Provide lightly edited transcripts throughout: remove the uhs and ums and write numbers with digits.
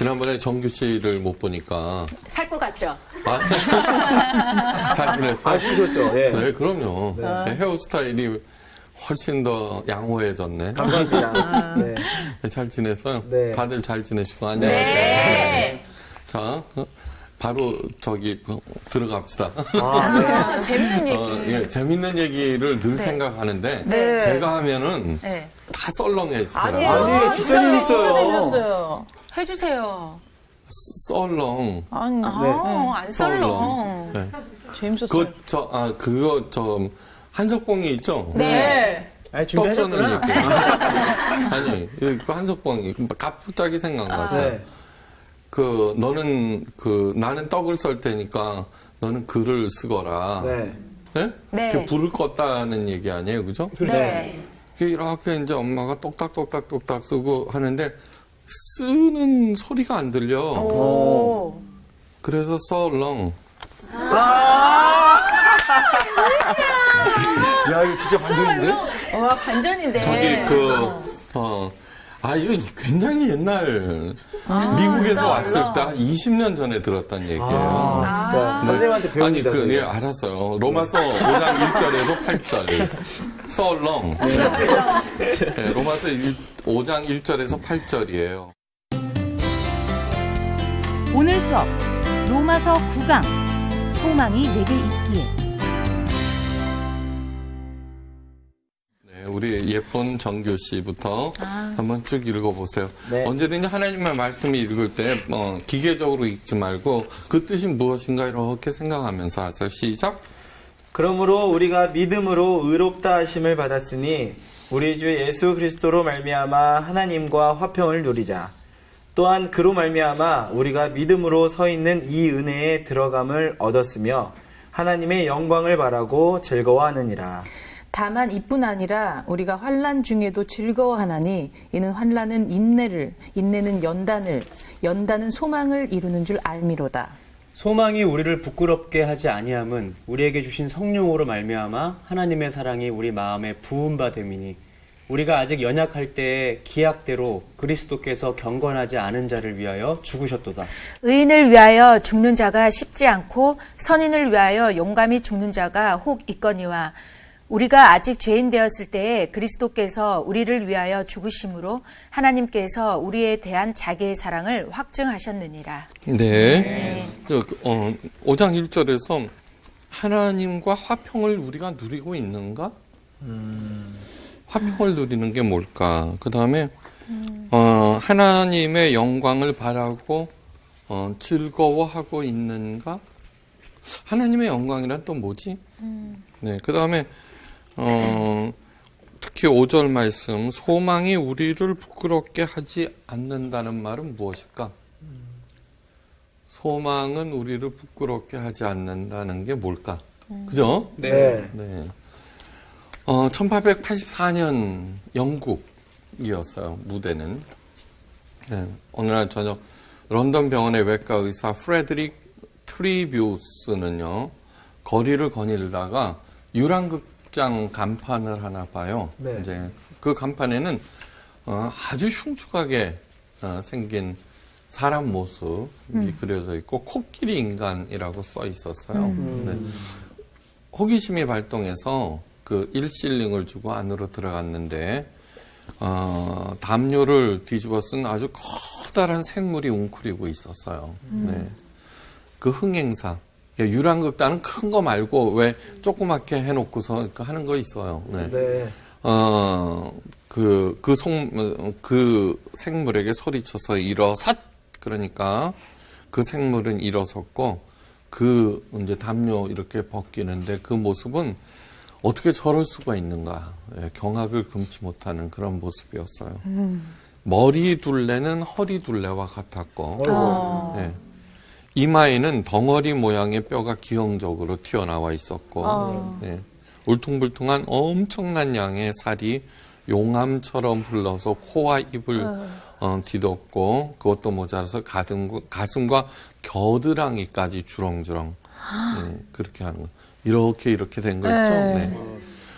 지난번에 정규 씨를 못 보니까. 살 것 같죠? 잘 지냈어요? 아쉬우셨죠? 예. 네, 그럼요. 네, 헤어스타일이 훨씬 더 양호해졌네. 감사합니다. 네. 네, 잘 지냈어요? 네. 다들 잘 지내시고, 안녕하세요. 네. 자, 바로 저기 들어갑시다. 재밌는 얘기. 예, 재밌는 얘기를 늘 생각하는데 네. 제가 하면은 네. 다 썰렁해지더라고요. 아니에요, 진짜 재밌어요. 진짜 재밌었어요. 해주세요. 썰렁. 아니, 안 썰렁. 네. 재밌었어요. 그거 한석봉이 있죠? 네. 아니, 떡 써는 준비하셨구나. 얘기. 아니, 그 한석봉이 갑자기 생각났어요. 네. 나는 떡을 썰 테니까 너는 글을 쓰거라. 네. 네? 네. 그 불을 껐다는 얘기 아니에요, 그죠? 네. 이렇게 이제 엄마가 똑딱똑딱똑딱 쓰고 하는데 쓰는 소리가 안 들려. 오. 그래서 썰렁. 야, 이거 진짜 반전인데? 와, 반전인데. 이거 굉장히 옛날 미국에서 왔을 때 한 20년 전에 들었던 얘기예요. 진짜 선생님한테 배웁니다. 아니, 저희가. 알았어요. 로마서 5장 1절에서 8절. 썰렁. 네, 로마서 5장 1절에서 8절이에요. 오늘 수업 로마서 9강 소망이 내게 있기에. 네, 우리 예쁜 정규 씨부터 한번 쭉 읽어보세요. 네. 언제든지 하나님의 말씀을 읽을 때 기계적으로 읽지 말고 그 뜻이 무엇인가 이렇게 생각하면서 하세요. 시작. 그러므로 우리가 믿음으로 의롭다 하심을 받았으니 우리 주 예수 그리스도로 말미암아 하나님과 화평을 누리자. 또한 그로 말미암아 우리가 믿음으로 서 있는 이 은혜에 들어감을 얻었으며 하나님의 영광을 바라고 즐거워하느니라. 다만 이뿐 아니라 우리가 환난 중에도 즐거워하나니 이는 환난은 인내를, 인내는 연단을, 연단은 소망을 이루는 줄 알미로다. 소망이 우리를 부끄럽게 하지 아니함은 우리에게 주신 성령으로 말미암아 하나님의 사랑이 우리 마음에 부은 바 됨이니 우리가 아직 연약할 때에 기약대로 그리스도께서 경건하지 않은 자를 위하여 죽으셨도다. 의인을 위하여 죽는 자가 쉽지 않고 선인을 위하여 용감히 죽는 자가 혹 있거니와 우리가 아직 죄인 되었을 때에 그리스도께서 우리를 위하여 죽으심으로 하나님께서 우리에 대한 자기의 사랑을 확증하셨느니라. 네. 5장 1절에서 하나님과 화평을 우리가 누리고 있는가? 화평을 누리는 게 뭘까? 그 다음에 하나님의 영광을 바라고 즐거워하고 있는가? 하나님의 영광이란 또 뭐지? 네. 그 다음에 특히 5절 말씀, 소망이 우리를 부끄럽게 하지 않는다는 말은 무엇일까? 소망은 우리를 부끄럽게 하지 않는다는 게 뭘까? 그죠? 네. 네. 1884년 영국이었어요, 무대는. 네. 어느 날 저녁 런던 병원의 외과 의사 프레드릭 트리뷰스는요, 거리를 거닐다가 유랑극장 간판을 하나 봐요. 네. 이제 그 간판에는 아주 흉측하게 생긴 사람 모습이 그려져 있고 코끼리 인간이라고 써 있었어요. 네. 호기심이 발동해서 그 1실링을 주고 안으로 들어갔는데 담요를 뒤집어 쓴 아주 커다란 생물이 웅크리고 있었어요. 네. 그 흥행사. 유랑극단은 큰 거 말고 왜 조그맣게 해놓고서 하는 거 있어요. 네. 네. 그 생물에게 소리쳐서 일어섰! 그러니까 그 생물은 일어섰고 이제 담요 이렇게 벗기는데 그 모습은 어떻게 저럴 수가 있는가. 경악을 금치 못하는 그런 모습이었어요. 머리 둘레는 허리 둘레와 같았고, 네. 이마에는 덩어리 모양의 뼈가 기형적으로 튀어나와 있었고, 네. 울퉁불퉁한 엄청난 양의 살이 용암처럼 흘러서 코와 입을 뒤덮고, 그것도 모자라서 가슴과 겨드랑이까지 주렁주렁, 네. 그렇게 하는 거. 이렇게 된 거 있죠? 네.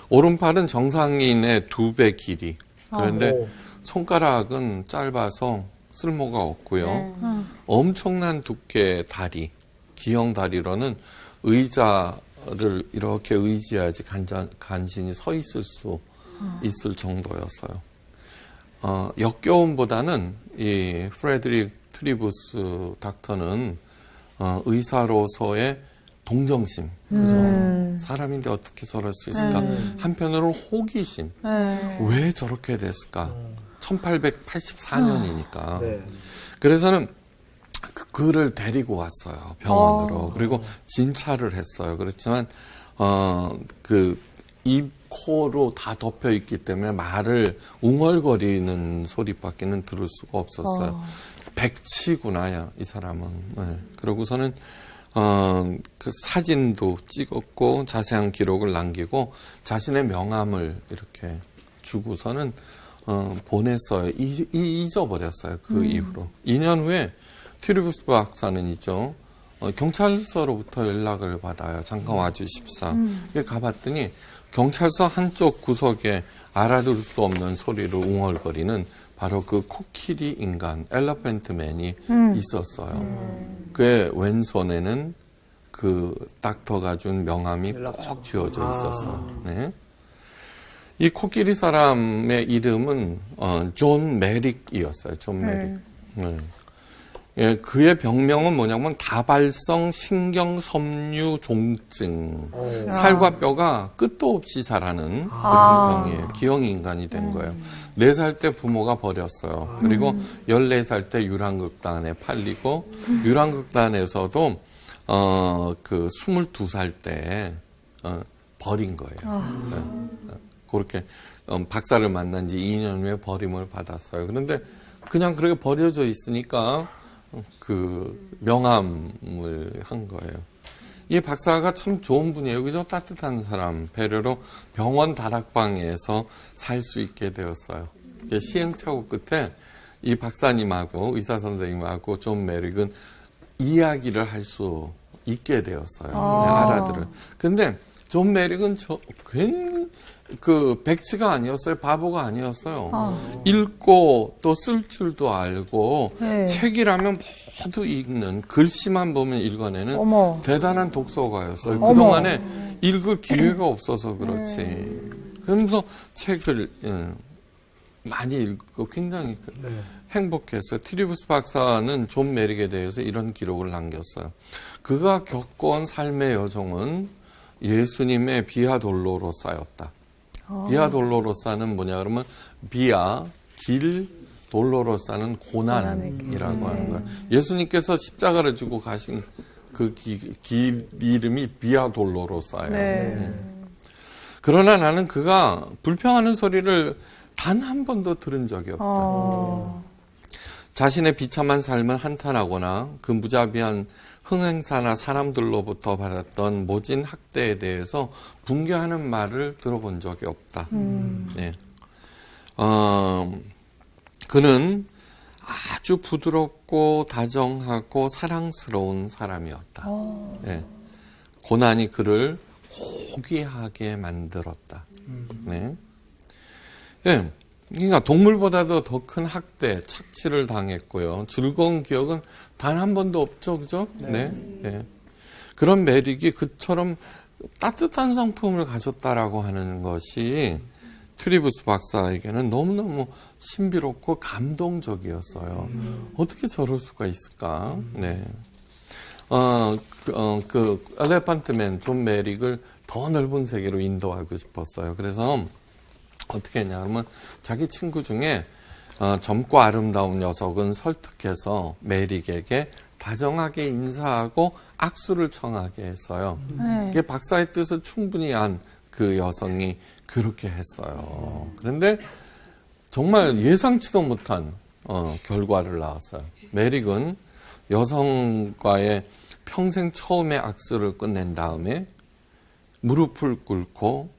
오른팔은 정상인의 2배 길이. 그런데 손가락은 짧아서 쓸모가 없고요. 엄청난 두께의 다리, 기형 다리로는 의자를 이렇게 의지해야지 간신히 서 있을 수 있을 정도였어요. 역겨움보다는 이 프레드릭 트리부스 닥터는 의사로서의 동정심, 그죠? 사람인데 어떻게 저럴 수 있을까? 한편으로 호기심, 왜 저렇게 됐을까? 1884년이니까. 네. 그래서는 그를 데리고 왔어요, 병원으로. 그리고 진찰을 했어요. 그렇지만 입, 코로 다 덮여 있기 때문에 말을 웅얼거리는 소리밖에는 들을 수가 없었어요. 백치구나, 이 사람은. 네. 그러고서는 그 사진도 찍었고 자세한 기록을 남기고 자신의 명함을 이렇게 주고서는 보냈어요. 잊어버렸어요. 그 이후로. 2년 후에 트리부스 박사는 있죠. 경찰서로부터 연락을 받아요. 잠깐 와주십사. 가봤더니 경찰서 한쪽 구석에 알아들을 수 없는 소리를 웅얼거리는 바로 그 코끼리 인간, 엘러펜트맨이 있었어요. 그의 왼손에는 그 닥터가 준 명함이 꼭 쥐어져 있었어요. 네. 이 코끼리 사람의 이름은 존 메릭이었어요. 존 메릭. 네. 예, 그의 병명은 뭐냐면 다발성 신경섬유종증. 살과 뼈가 끝도 없이 자라는 그런 병이에요. 기형 인간이 된 거예요. 4살 때 부모가 버렸어요. 그리고 14살 때 유랑극단에 팔리고 유랑극단에서도 그 22살 때 버린 거예요. 네. 그렇게 박사를 만난 지 2년 후에 버림을 받았어요. 그런데 그냥 그렇게 버려져 있으니까 그 명함을 한 거예요. 이 박사가 참 좋은 분이에요. 그죠? 따뜻한 사람. 배려로 병원 다락방에서 살 수 있게 되었어요. 시행착오 끝에 이 박사님하고 의사 선생님하고 존 메릭은 이야기를 할 수 있게 되었어요. 알아들을. 근데 존 메릭은 백치가 아니었어요. 바보가 아니었어요. 읽고 또 쓸 줄도 알고 책이라면 모두 읽는, 글씨만 보면 읽어내는 대단한 독서가였어요. 그동안에 읽을 기회가 없어서 그렇지. 그러면서 책을 많이 읽고 굉장히 행복했어요. 트리부스 박사는 존 메릭에 대해서 이런 기록을 남겼어요. 그가 겪어온 삶의 여정은 예수님의 비아 돌로로사였다. 비아 돌로로사는 뭐냐 그러면 비아, 길, 돌로로사는 고난이라고 하는 거예요. 예수님께서 십자가를 지고 가신 그 길 이름이 비아 돌로로사예요. 그러나 나는 그가 불평하는 소리를 단 한 번도 들은 적이 없다. 자신의 비참한 삶을 한탄하거나 그 무자비한 흥행사나 사람들로부터 받았던 모진 학대에 대해서 분개하는 말을 들어본 적이 없다. 네. 그는 아주 부드럽고 다정하고 사랑스러운 사람이었다. 네. 고난이 그를 고귀하게 만들었다. 네. 네. 그러니까 동물보다도 더 큰 학대, 착취를 당했고요. 즐거운 기억은 단 한 번도 없죠, 그죠? 네. 네. 그런 메릭이 그처럼 따뜻한 성품을 가졌다라고 하는 것이 트리부스 박사에게는 너무너무 신비롭고 감동적이었어요. 어떻게 저럴 수가 있을까? 네. 그 엘레펀트맨 존 메릭을 더 넓은 세계로 인도하고 싶었어요. 그래서 어떻게 했냐 그러면 자기 친구 중에 젊고 아름다운 녀석은 설득해서 메릭에게 다정하게 인사하고 악수를 청하게 했어요. 이게 박사의 뜻을 충분히 안 그 여성이 그렇게 했어요. 그런데 정말 예상치도 못한 결과를 낳았어요. 메릭은 여성과의 평생 처음의 악수를 끝낸 다음에 무릎을 꿇고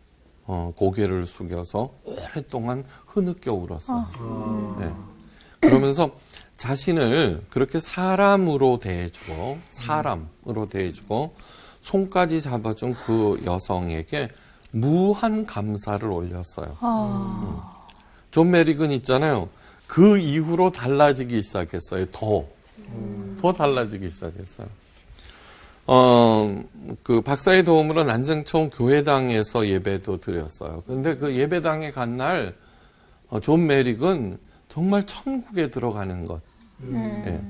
고개를 숙여서 오랫동안 흐느껴 울었어요. 네. 그러면서 자신을 그렇게 사람으로 대해주고 손까지 잡아준 그 여성에게 무한 감사를 올렸어요. 존 메릭은 있잖아요. 그 이후로 달라지기 시작했어요. 더 달라지기 시작했어요. 그 박사의 도움으로 난생처음 교회당에서 예배도 드렸어요. 근데 그 예배당에 간 날, 존 메릭은 정말 천국에 들어가는 것. 예.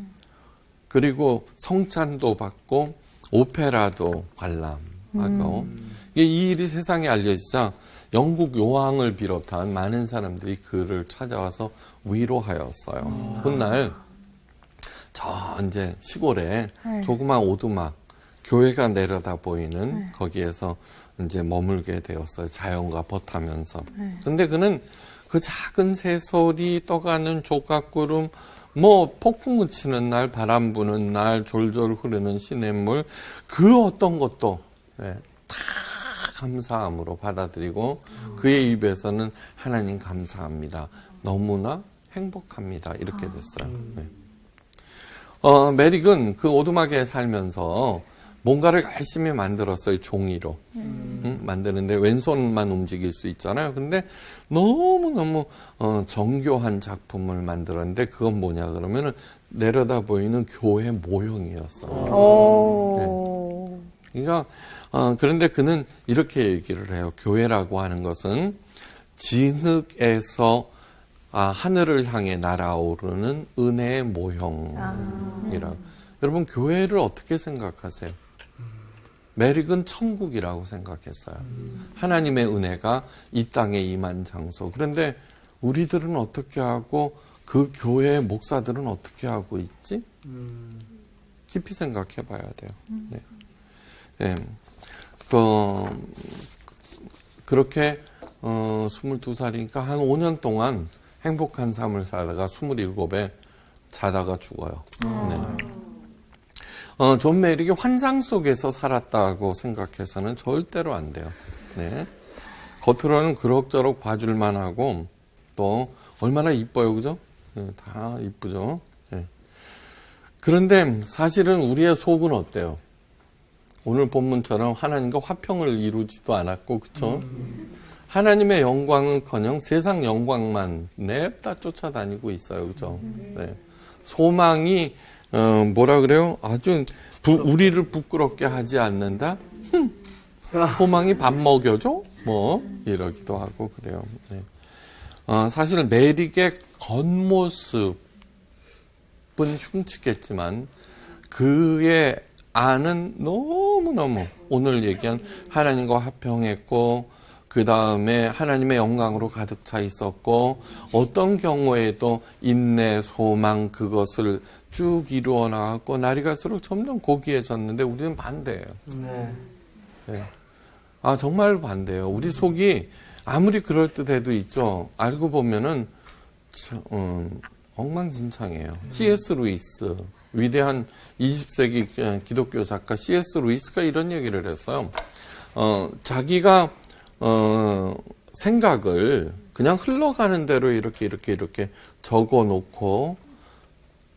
그리고 성찬도 받고, 오페라도 관람하고, 이 일이 세상에 알려지자 영국 요왕을 비롯한 많은 사람들이 그를 찾아와서 위로하였어요. 훗날, 이제 시골에 조그만 오두막, 교회가 내려다 보이는 거기에서 이제 머물게 되었어요. 자연과 벗하면서. 근데 그는 그 작은 새소리, 떠가는 조각구름, 뭐 폭풍 묻히는 날, 바람 부는 날, 졸졸 흐르는 시냇물, 그 어떤 것도 다 감사함으로 받아들이고 그의 입에서는 하나님 감사합니다. 너무나 행복합니다. 이렇게 됐어요. 메릭은 그 오두막에 살면서 뭔가를 열심히 만들었어요. 종이로. 만드는데 왼손만 움직일 수 있잖아요. 근데 너무너무 정교한 작품을 만들었는데 그건 뭐냐 그러면은 내려다 보이는 교회 모형이었어요. 네. 그러니까 그런데 그는 이렇게 얘기를 해요. 교회라고 하는 것은 진흙에서 하늘을 향해 날아오르는 은혜의 모형이라. 여러분 교회를 어떻게 생각하세요? 메릭은 천국이라고 생각했어요. 하나님의 은혜가 이 땅에 임한 장소. 그런데 우리들은 어떻게 하고 그 교회의 목사들은 어떻게 하고 있지? 깊이 생각해 봐야 돼요. 네. 네. 그렇게 22살이니까 한 5년 동안 행복한 삶을 살다가 27에 자다가 죽어요. 네. 존 메릭이 환상 속에서 살았다고 생각해서는 절대로 안 돼요. 네. 겉으로는 그럭저럭 봐줄만 하고 또 얼마나 이뻐요, 그죠? 네, 다 이쁘죠. 네. 그런데 사실은 우리의 속은 어때요? 오늘 본문처럼 하나님과 화평을 이루지도 않았고, 그쵸? 하나님의 영광은커녕 세상 영광만 냅다 쫓아다니고 있어요, 그죠? 네. 소망이 뭐라 그래요? 아주 우리를 부끄럽게 하지 않는다? 소망이 밥 먹여줘? 뭐 이러기도 하고 그래요. 네. 사실 메릭의 겉모습은 흉측했지만 그의 안은 너무너무 오늘 얘기한 하나님과 화평했고 그 다음에 하나님의 영광으로 가득 차 있었고 어떤 경우에도 인내, 소망 그것을 쭉 이루어 나갔고 날이 갈수록 점점 고귀해졌는데 우리는 반대예요. 네. 네. 정말 반대예요. 우리 속이 아무리 그럴듯해도 있죠. 알고 보면은 엉망진창이에요. C.S. 루이스 위대한 20세기 기독교 작가 C.S. 루이스가 이런 얘기를 했어요. 자기가 생각을 그냥 흘러가는 대로 이렇게 적어 놓고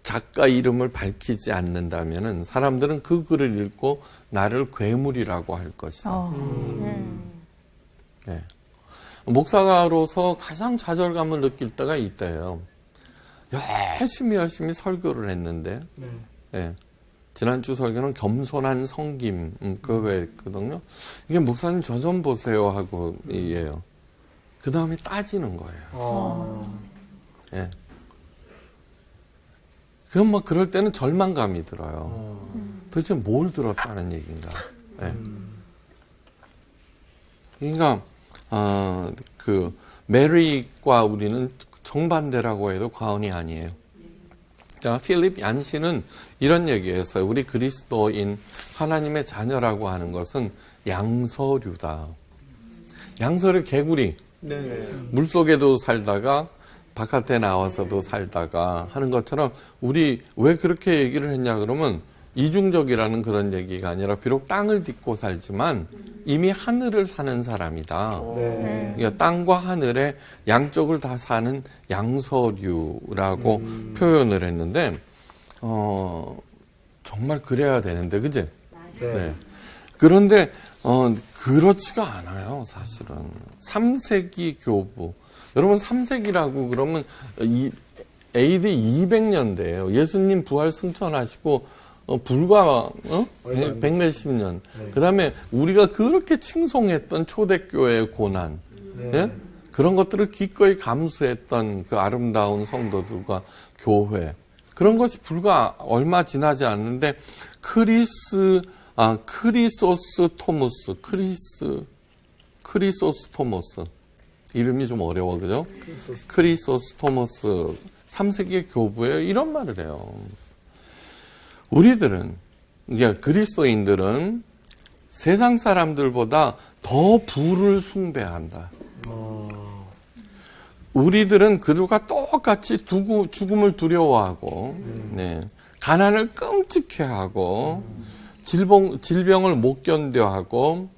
작가 이름을 밝히지 않는다면은 사람들은 그 글을 읽고 나를 괴물이라고 할 것이다. 네. 목사로서 가장 좌절감을 느낄 때가 이때예요. 열심히 설교를 했는데 네. 지난주 설교는 겸손한 성김 그거였거든요. 이게 목사님 저 좀 보세요 하고 이게요. 그 다음에 따지는 거예요. 예. 그건 뭐 그럴 때는 절망감이 들어요. 도대체 뭘 들었다는 얘기인가. 예. 그러니까 그 메릭과 우리는 정반대라고 해도 과언이 아니에요. 자, 필립 얀시는 이런 얘기했어요. 우리 그리스도인 하나님의 자녀라고 하는 것은 양서류다. 양서류 개구리. 네. 물속에도 살다가 바깥에 나와서도 살다가 하는 것처럼 우리 왜 그렇게 얘기를 했냐 그러면 이중적이라는 그런 얘기가 아니라 비록 땅을 딛고 살지만 이미 하늘을 사는 사람이다. 네. 그러니까 땅과 하늘의 양쪽을 다 사는 양서류라고 표현을 했는데 정말 그래야 되는데 그지? 네. 그런데 그렇지가 않아요. 사실은 3세기 교부 여러분 3세기라고 그러면 이 AD 200년대예요. 예수님 부활 승천하시고 불과 얼마 안 100몇십 년. 네. 그다음에 우리가 그렇게 칭송했던 초대교회의 고난, 네. 예? 그런 것들을 기꺼이 감수했던 그 아름다운 성도들과 교회, 그런 것이 불과 얼마 지나지 않는데 크리소스 토머스 이름이 좀 어려워, 그죠? 크리소스 토머스 3세기 교부에 이런 말을 해요. 우리들은, 그러니까 그리스도인들은 세상 사람들보다 더 부를 숭배한다. 우리들은 그들과 똑같이 죽음을 두려워하고, 네, 가난을 끔찍해하고, 질병을 못 견뎌하고,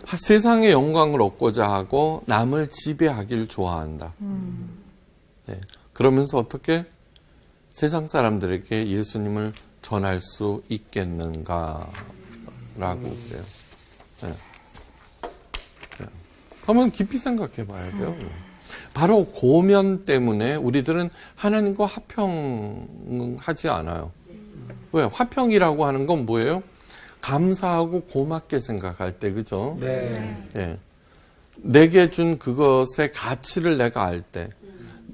세상의 영광을 얻고자 하고, 남을 지배하길 좋아한다. 네, 그러면서 어떻게 세상 사람들에게 예수님을 전할 수 있겠는가라고 그래요. 네. 네. 한번 깊이 생각해 봐야 돼요. 바로 고면 때문에 우리들은 하나님과 화평하지 않아요. 왜? 화평이라고 하는 건 뭐예요? 감사하고 고맙게 생각할 때, 그죠? 네. 예. 내게 준 그것의 가치를 내가 알 때,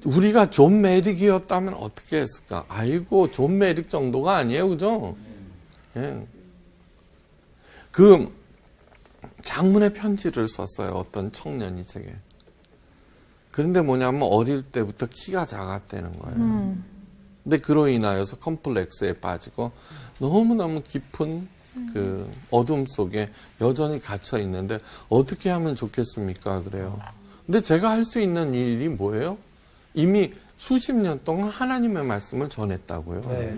우리가 존 메릭이었다면 어떻게 했을까? 아이고, 존 메릭 정도가 아니에요, 그죠? 예. 그 장문의 편지를 썼어요, 어떤 청년이 제게. 그런데 뭐냐면 어릴 때부터 키가 작았다는 거예요. 근데 그로 인하여서 컴플렉스에 빠지고 너무너무 깊은 그 어둠 속에 여전히 gat혀 있는데 어떻게 하면 좋겠습니까? 그래요. 근데 제가 할 수 있는 일이 뭐예요? 이미 수십 년 동안 하나님의 말씀을 전했다고요. 네.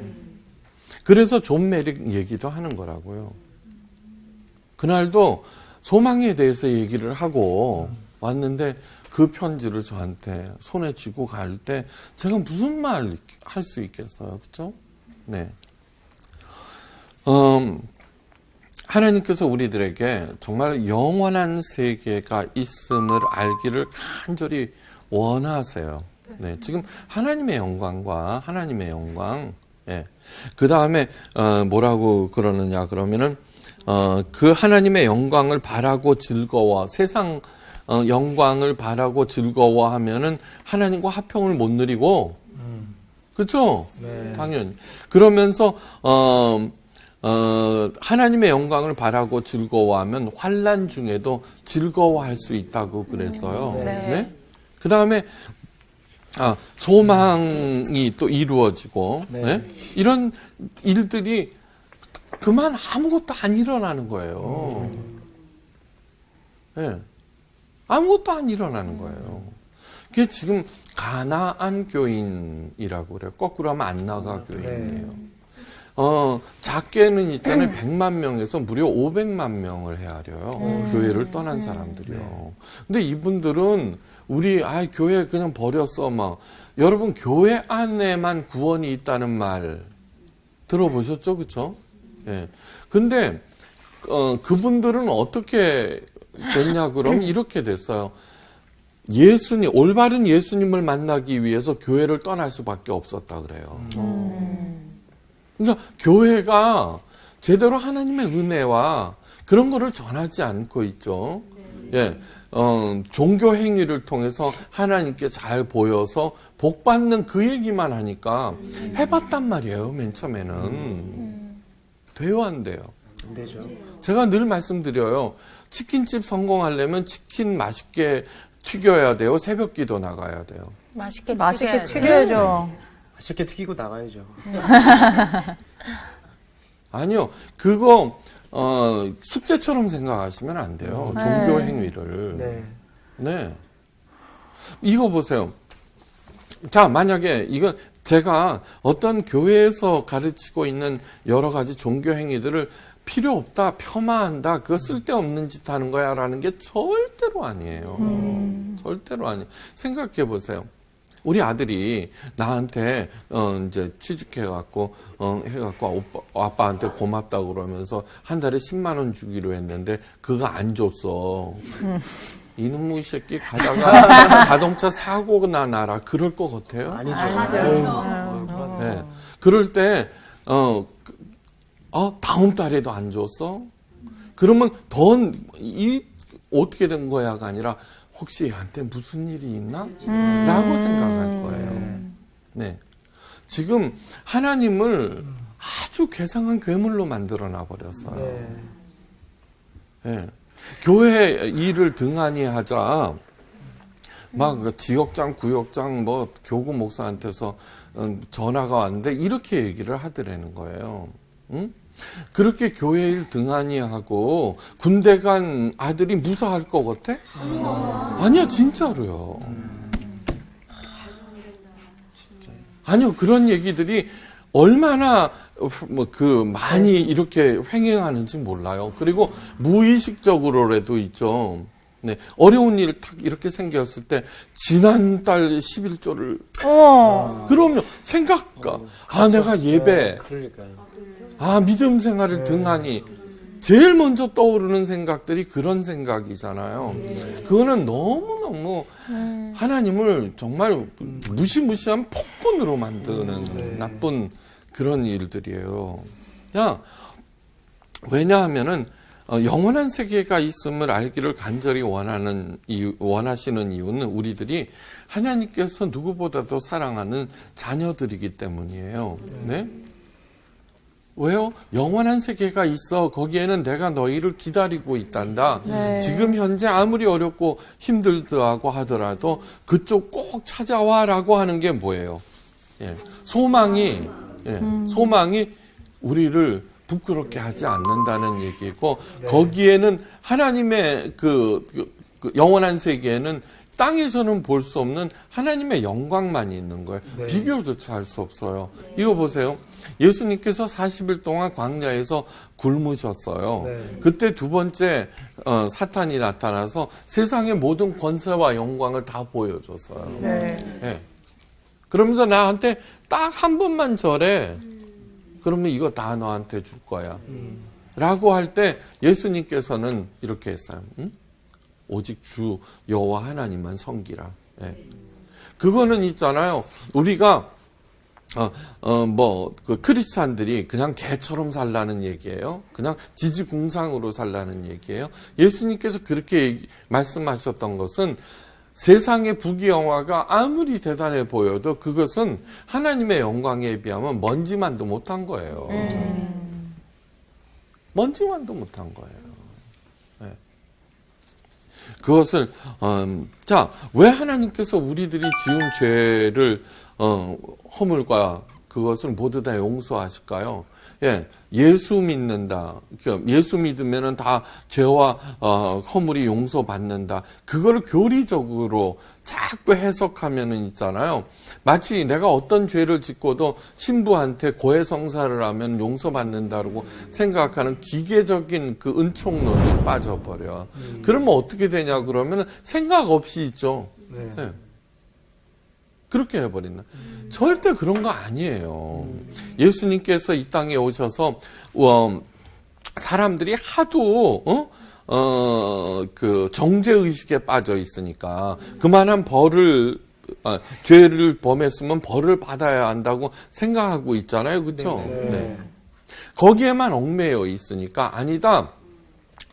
그래서 존 메릭 얘기도 하는 거라고요. 그날도 소망에 대해서 얘기를 하고 왔는데 그 편지를 저한테 손에 쥐고 갈 때 제가 무슨 말 할 수 있겠어요. 그렇죠? 네. 하나님께서 우리들에게 정말 영원한 세계가 있음을 알기를 간절히 원하세요. 네. 지금 하나님의 영광과 하나님의 영광, 예. 그 다음에, 뭐라고 그러느냐, 그러면은, 그 하나님의 영광을 바라고 즐거워, 세상, 영광을 바라고 즐거워하면은 하나님과 화평을 못 누리고, 그렇죠? 네. 당연히. 그러면서 하나님의 영광을 바라고 즐거워하면 환난 중에도 즐거워할 수 있다고 그랬어요. 네. 그 다음에 소망이 또 이루어지고, 네. 네? 이런 일들이 그만 아무것도 안 일어나는 거예요. 네. 아무것도 안 일어나는 거예요. 그게 지금 가나안 교인이라고 그래요. 거꾸로 하면 안 나가 교인이에요. 작게는 있잖아요. 100만 명에서 무려 500만 명을 헤아려요. 교회를 떠난 사람들이요. 근데 이분들은 교회 그냥 버렸어. 막. 여러분, 교회 안에만 구원이 있다는 말 들어보셨죠? 그쵸? 예. 근데, 그분들은 어떻게 됐냐, 그럼 이렇게 됐어요. 올바른 예수님을 만나기 위해서 교회를 떠날 수밖에 없었다 그래요. 그러니까 교회가 제대로 하나님의 은혜와 그런 거를 전하지 않고 있죠. 예, 종교 행위를 통해서 하나님께 잘 보여서 복 받는 그 얘기만 하니까 해봤단 말이에요. 맨 처음에는 돼요, 안 돼요? 안 되죠. 제가 늘 말씀드려요. 치킨집 성공하려면 치킨 맛있게 튀겨야 돼요. 새벽기도 나가야 돼요. 맛있게 튀겨야죠. 맛있게 튀기고 나가야죠. 아니요. 그거 숙제처럼 생각하시면 안 돼요. 종교 행위를. 네. 네. 이거 보세요. 자, 만약에 이건 제가 어떤 교회에서 가르치고 있는 여러 가지 종교 행위들을 필요 없다, 폄하한다, 그거 쓸데없는 짓 하는 거야 라는 게 절대로 아니에요. 절대로 아니에요. 생각해 보세요. 우리 아들이 나한테 이제 취직해갖고 해갖고 아빠한테 고맙다고 그러면서 한 달에 10만 원 주기로 했는데 그거 안 줬어. 이놈의 새끼 가다가 자동차 사고나 나라 그럴 것 같아요? 아니죠. 네. 그럴 때 다음 달에도 안 줬어? 그러면 어떻게 된 거야가 아니라 혹시 얘한테 무슨 일이 있나? 라고 생각할 거예요. 네. 지금 하나님을 아주 괴상한 괴물로 만들어 놔 버렸어요. 네. 교회 일을 등한히 하자. 막 지역장, 구역장, 뭐 교구 목사한테서 전화가 왔는데 이렇게 얘기를 하더라는 거예요. 응? 그렇게 교회 일 등한히 하고 군대 간 아들이 무사할 것 같아? 아니요, 진짜로요. 아니요, 그런 얘기들이 얼마나 많이 이렇게 횡행하는지 몰라요. 그리고 무의식적으로라도 있죠. 네, 어려운 일 딱 이렇게 생겼을 때 지난달 11조를 그러면 생각가 내가 예배 그러니까요. 믿음 생활을 등하니 제일 먼저 떠오르는 생각들이 그런 생각이잖아요. 그거는 너무너무 하나님을 정말 무시무시한 폭군으로 만드는 나쁜 그런 일들이에요. 왜냐하면은 영원한 세계가 있음을 알기를 간절히 원하시는 이유는 우리들이 하나님께서 누구보다도 사랑하는 자녀들이기 때문이에요. 네? 왜요? 영원한 세계가 있어. 거기에는 내가 너희를 기다리고 있단다. 네. 지금 현재 아무리 어렵고 힘들다고 하더라도 그쪽 꼭 찾아와라고 하는 게 뭐예요? 소망이 우리를 부끄럽게 하지 않는다는 얘기고, 거기에는 하나님의 그 영원한 세계에는 땅에서는 볼 수 없는 하나님의 영광만이 있는 거예요. 비교조차 할 수 없어요. 이거 보세요. 예수님께서 40일 동안 광야에서 굶으셨어요. 그때 두 번째 사탄이 나타나서 세상의 모든 권세와 영광을 다 보여줬어요. 네. 그러면서 나한테 딱 한 번만 절해. 그러면 이거 다 너한테 줄 거야. 라고 할 때 예수님께서는 이렇게 했어요. 오직 주 여호와 하나님만 섬기라. 그거는 있잖아요. 우리가 그 크리스찬들이 그냥 개처럼 살라는 얘기예요. 그냥 지지공상으로 살라는 얘기예요. 예수님께서 그렇게 말씀하셨던 것은 세상의 부귀영화가 아무리 대단해 보여도 그것은 하나님의 영광에 비하면 먼지만도 못한 거예요. 먼지만도 못한 거예요. 그것을 왜 하나님께서 우리들이 지은 죄를 허물과 그것을 모두 다 용서하실까요? 예수 믿는다. 예수 믿으면은 다 죄와 허물이 용서받는다. 그걸 교리적으로 자꾸 해석하면은 있잖아요. 마치 내가 어떤 죄를 짓고도 신부한테 고해성사를 하면 용서받는다고 생각하는 기계적인 그 은총론에 빠져버려. 그러면 어떻게 되냐 그러면 생각 없이 있죠. 네. 그렇게 해버린다. 절대 그런 거 아니에요. 예수님께서 이 땅에 오셔서 사람들이 하도 그 정죄의식에 빠져 있으니까 그만한 죄를 범했으면 벌을 받아야 한다고 생각하고 있잖아요. 그렇죠? 네. 거기에만 얽매여 있으니까 아니다.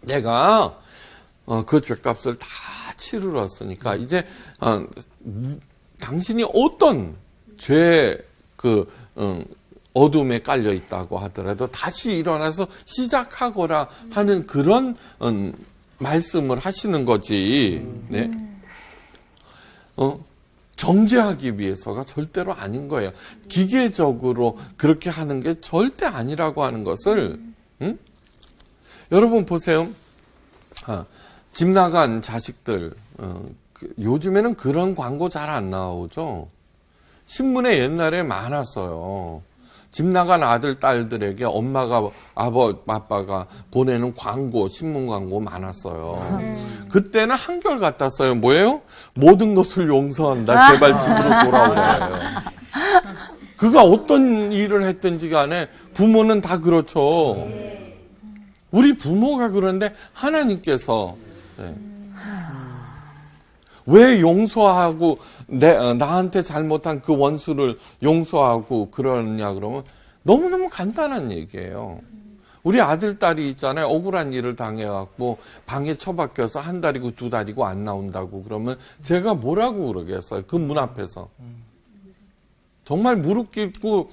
내가 그 죄값을 다 치르렀으니까 이제 당신이 어떤 어둠에 깔려 있다고 하더라도 다시 일어나서 시작하거라 하는 그런 말씀을 하시는 거지. 네. 정죄하기 위해서가 절대로 아닌 거예요. 기계적으로 그렇게 하는 게 절대 아니라고 하는 것을 여러분 보세요. 집 나간 자식들 요즘에는 그런 광고 잘 안 나오죠. 신문에 옛날에 많았어요. 집 나간 아들, 딸들에게 엄마가, 아빠가 보내는 광고, 신문 광고 많았어요. 그때는 한결 같았어요. 뭐예요? 모든 것을 용서한다. 제발 집으로 돌아오래요. 그가 어떤 일을 했든지 간에 부모는 다 그렇죠. 우리 부모가 그런데 하나님께서 왜 용서하고 나한테 잘못한 그 원수를 용서하고 그러느냐 그러면 너무너무 간단한 얘기예요. 우리 아들, 딸이 있잖아요. 억울한 일을 당해갖고 방에 처박혀서 한 달이고 두 달이고 안 나온다고 그러면 제가 뭐라고 그러겠어요. 그 문 앞에서. 정말 무릎 꿇고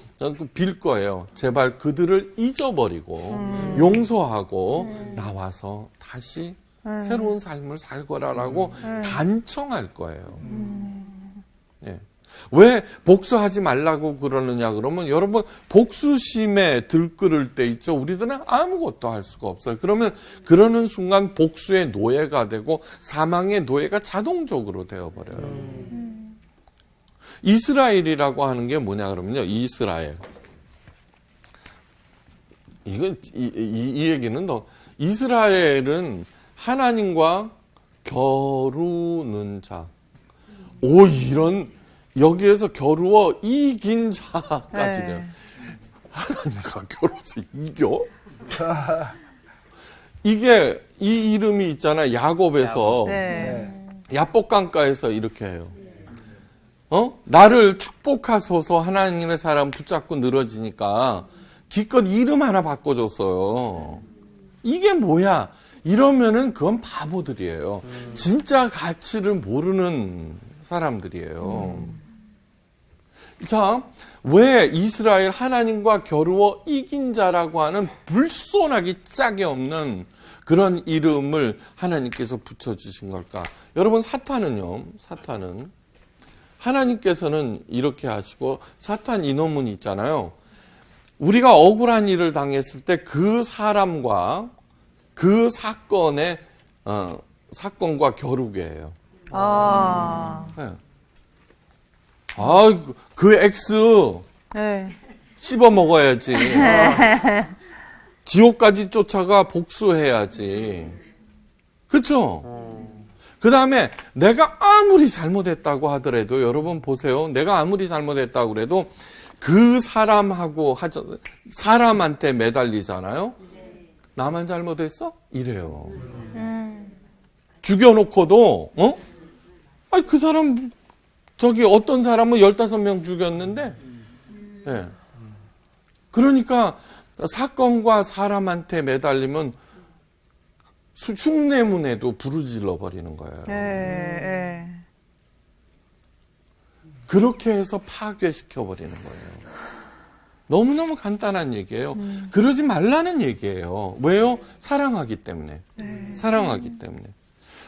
빌 거예요. 제발 그들을 잊어버리고 용서하고 나와서 다시 새로운 삶을 살거라라고 간청할 거예요. 예. 왜 복수하지 말라고 그러느냐 그러면 여러분 복수심에 들끓을 때 있죠. 우리들은 아무것도 할 수가 없어요. 그러면 그러는 순간 복수의 노예가 되고 사망의 노예가 자동적으로 되어버려요. 이스라엘이라고 하는 게 뭐냐 그러면요. 이스라엘. 이건 이 얘기는 더 이스라엘은 하나님과 겨루는 자. 오 이런 여기에서 겨루어 이긴 자까지 돼요. 하나님과 겨루어서 이겨? 이게 이 이름이 있잖아. 야곱에서 야복강가에서 이렇게 해요. 나를 축복하소서 하나님의 사람 붙잡고 늘어지니까 기껏 이름 하나 바꿔줬어요. 이게 뭐야? 이러면은 그건 바보들이에요. 진짜 가치를 모르는 사람들이에요. 자, 왜 이스라엘 하나님과 겨루어 이긴 자라고 하는 불손하기 짝이 없는 그런 이름을 하나님께서 붙여주신 걸까? 여러분, 사탄은 하나님께서는 이렇게 하시고 사탄 이놈은 있잖아요. 우리가 억울한 일을 당했을 때 그 사람과 그 사건의 사건과 겨루게 해요. 네. 그 X 씹어 먹어야지. 지옥까지 쫓아가 복수해야지. 그렇죠? 그 다음에 내가 아무리 잘못했다고 하더라도 여러분 보세요. 내가 아무리 잘못했다고 그래도 그 사람한테 매달리잖아요. 나만 잘못했어? 이래요. 죽여놓고도 그 사람 저기 어떤 사람은 15명 죽였는데 네. 그러니까 사건과 사람한테 매달리면 흉내문에도 부르질러 버리는 거예요. 그렇게 해서 파괴시켜 버리는 거예요. 너무너무 간단한 얘기예요. 그러지 말라는 얘기예요. 왜요? 사랑하기 때문에. 사랑하기 때문에.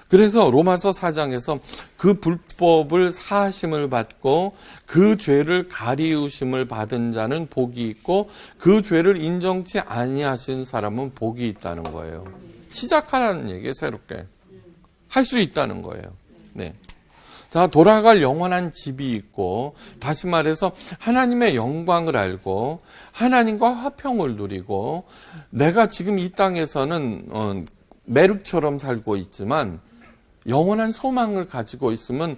그래서 로마서 4장에서 그 불법을 사하심을 받고 그 죄를 가리우심을 받은 자는 복이 있고 그 죄를 인정치 아니하신 사람은 복이 있다는 거예요. 시작하라는 얘기예요. 새롭게. 할 수 있다는 거예요. 네. 자, 돌아갈 영원한 집이 있고 다시 말해서 하나님의 영광을 알고 하나님과 화평을 누리고 내가 지금 이 땅에서는 메륵처럼 살고 있지만 영원한 소망을 가지고 있으면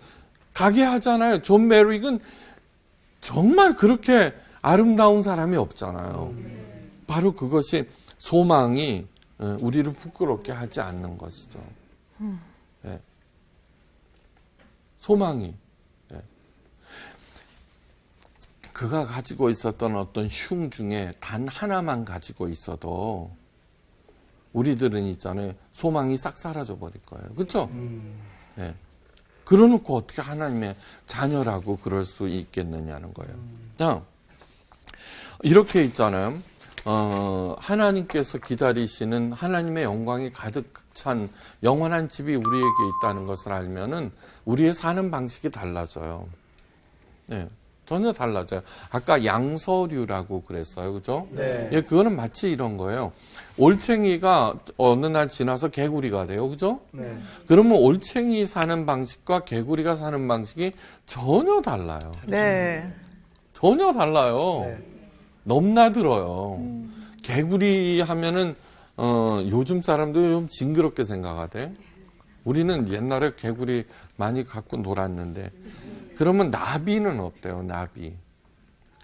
가게 하잖아요. 존 메릭은 정말 그렇게 아름다운 사람이 없잖아요. 바로 그것이 소망이 우리를 부끄럽게 하지 않는 것이죠. 네. 소망이. 네. 그가 가지고 있었던 어떤 흉 중에 단 하나만 가지고 있어도 우리들은 있잖아요. 소망이 싹 사라져 버릴 거예요. 그렇죠? 네. 그러놓고 어떻게 하나님의 자녀라고 그럴 수 있겠느냐는 거예요. 자, 이렇게 있잖아요. 하나님께서 기다리시는 하나님의 영광이 가득 찬 영원한 집이 우리에게 있다는 것을 알면은 우리의 사는 방식이 달라져요. 네. 전혀 달라져요. 아까 양서류라고 그랬어요. 그죠? 네. 예, 그거는 마치 이런 거예요. 올챙이가 어느 날 지나서 개구리가 돼요. 그죠? 네. 그러면 올챙이 사는 방식과 개구리가 사는 방식이 전혀 달라요. 네. 전혀 달라요. 네. 넘나들어요. 개구리 하면은 요즘 사람들 좀 징그럽게 생각하대. 우리는 옛날에 개구리 많이 갖고 놀았는데 그러면 나비는 어때요? 나비.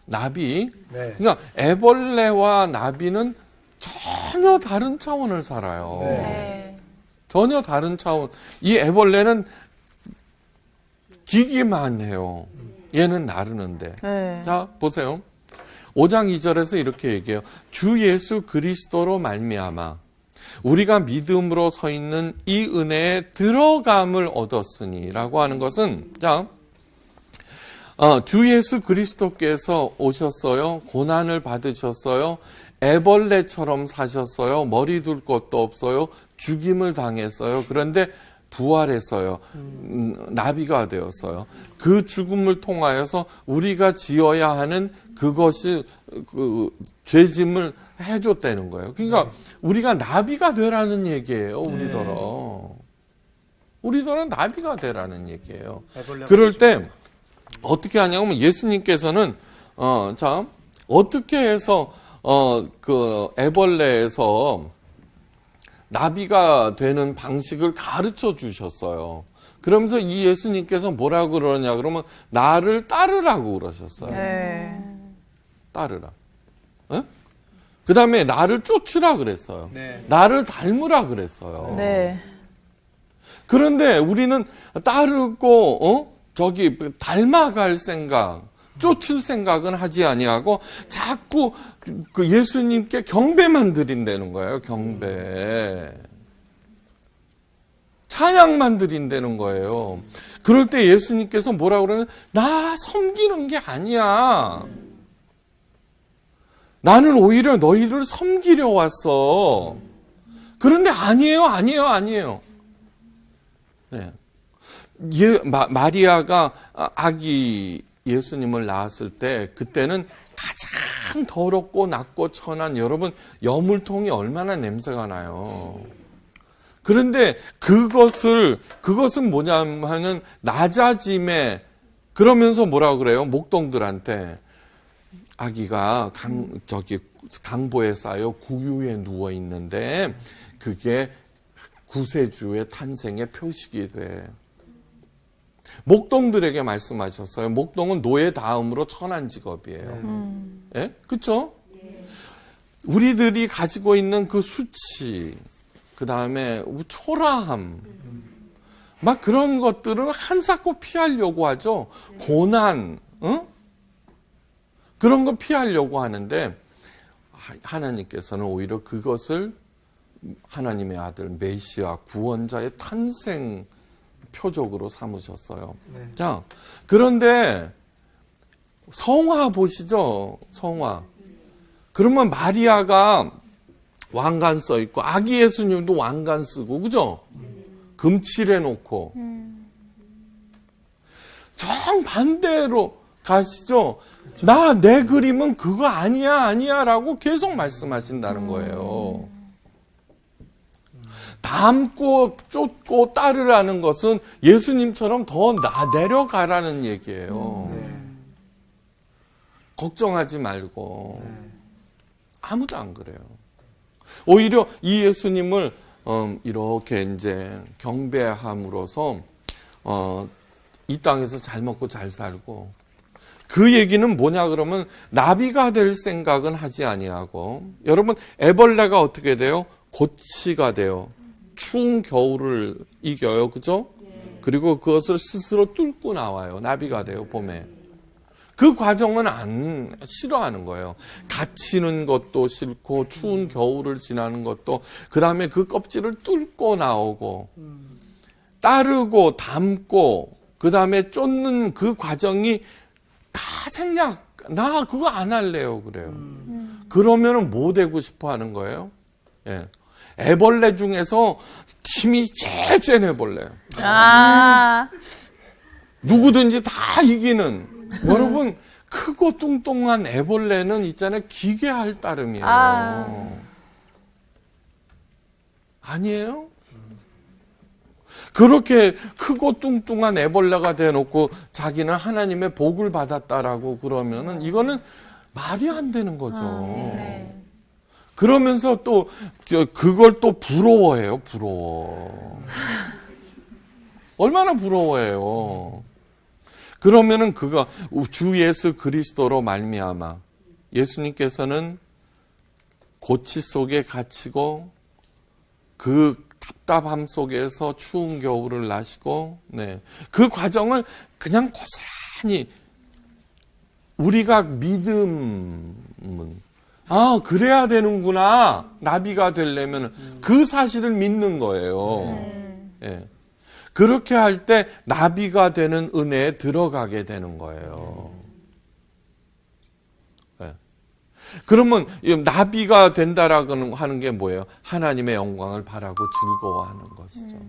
네. 그러니까 애벌레와 나비는 전혀 다른 차원을 살아요. 네. 전혀 다른 차원. 이 애벌레는 기기만 해요. 얘는 나르는데. 네. 자, 보세요. 5장 2절에서 이렇게 얘기해요. 주 예수 그리스도로 말미암아 우리가 믿음으로 서 있는 이 은혜에 들어감을 얻었으니라고 하는 것은, 자, 주 예수 그리스도께서 오셨어요. 고난을 받으셨어요. 애벌레처럼 사셨어요. 머리 둘 것도 없어요. 죽임을 당했어요. 그런데 부활했어요. 나비가 되었어요. 그 죽음을 통하여서 우리가 지어야 하는 그것이 죄짐을 해줬다는 거예요. 그러니까 우리가 나비가 되라는 얘기예요. 우리더러 나비가 되라는 얘기예요. 그럴 때 어떻게 하냐면 예수님께서는 자, 어떻게 해서 그 애벌레에서 나비가 되는 방식을 가르쳐 주셨어요. 그러면서 이 예수님께서 뭐라고 그러냐 그러면 나를 따르라고 그러셨어요. 네. 따르라. 그 다음에 나를 쫓으라 그랬어요. 네. 나를 닮으라 그랬어요. 네. 그런데 우리는 따르고 닮아갈 생각, 쫓을 생각은 하지 아니하고 자꾸 그 예수님께 경배만 드린다는 거예요. 경배. 찬양만 드린다는 거예요. 그럴 때 예수님께서 뭐라고 그러냐면 나 섬기는 게 아니야. 나는 오히려 너희를 섬기려 왔어. 그런데 아니에요. 네. 마리아가 아기 예수님을 낳았을 때 그때는 가장 더럽고 낮고 천한, 여러분 여물통이 얼마나 냄새가 나요. 그런데 그것은 뭐냐면은 낮아짐에, 그러면서 뭐라고 그래요? 목동들한테 아기가 강보에 쌓여 구유에 누워 있는데 그게 구세주의 탄생의 표식이 돼. 목동들에게 말씀하셨어요. 목동은 노예 다음으로 천한 직업이에요. 예? 그쵸? 우리들이 가지고 있는 그 수치, 그 다음에 초라함, 막 그런 것들은 한사코 피하려고 하죠. 고난, 그런 거 피하려고 하는데 하나님께서는 오히려 그것을 하나님의 아들 메시아 구원자의 탄생 표적으로 삼으셨어요. 네. 자, 그런데 성화 보시죠. 성화. 그러면 마리아가 왕관 써 있고 아기 예수님도 왕관 쓰고, 그죠? 금칠해 놓고. 정반대로 가시죠. 내 그림은 그거 아니야라고 계속 말씀하신다는 거예요. 닮고 쫓고 따르라는 것은 예수님처럼 더 내려가라는 얘기예요. 걱정하지 말고. 아무도 안 그래요. 오히려 이 예수님을 이렇게 이제 경배함으로써 이 땅에서 잘 먹고 잘 살고, 그 얘기는 뭐냐 그러면 나비가 될 생각은 하지 아니하고, 여러분 애벌레가 어떻게 돼요? 고치가 돼요. 추운 겨울을 이겨요. 그죠? 그리고 그것을 스스로 뚫고 나와요. 나비가 돼요. 봄에. 그 과정은 안 싫어하는 거예요. 갇히는 것도 싫고 추운 겨울을 지나는 것도, 그 다음에 그 껍질을 뚫고 나오고 따르고 담고 그 다음에 쫓는 그 과정이 다 생략. 나 그거 안 할래요. 그래요. 그러면은 뭐 되고 싶어 하는 거예요? 예. 애벌레 중에서 힘이 제일 센 애벌레. 누구든지 다 이기는. 여러분, 크고 뚱뚱한 애벌레는 있잖아요. 기괴할 따름이에요. 아니에요? 그렇게 크고 뚱뚱한 애벌레가 돼놓고 자기는 하나님의 복을 받았다라고 그러면은 이거는 말이 안 되는 거죠. 그러면서 또 그걸 또 부러워해요. 부러워. 얼마나 부러워해요. 그러면은 그가 주 예수 그리스도로 말미암아 예수님께서는 고치 속에 갇히고 그 답답함 속에서 추운 겨울을 나시고, 네. 그 과정을 그냥 고스란히 우리가 믿음은, 그래야 되는구나. 나비가 되려면 그 사실을 믿는 거예요. 예. 그렇게 할 때 나비가 되는 은혜에 들어가게 되는 거예요. 예. 그러면 이 나비가 된다라고 하는 게 뭐예요? 하나님의 영광을 바라고 즐거워하는 것이죠.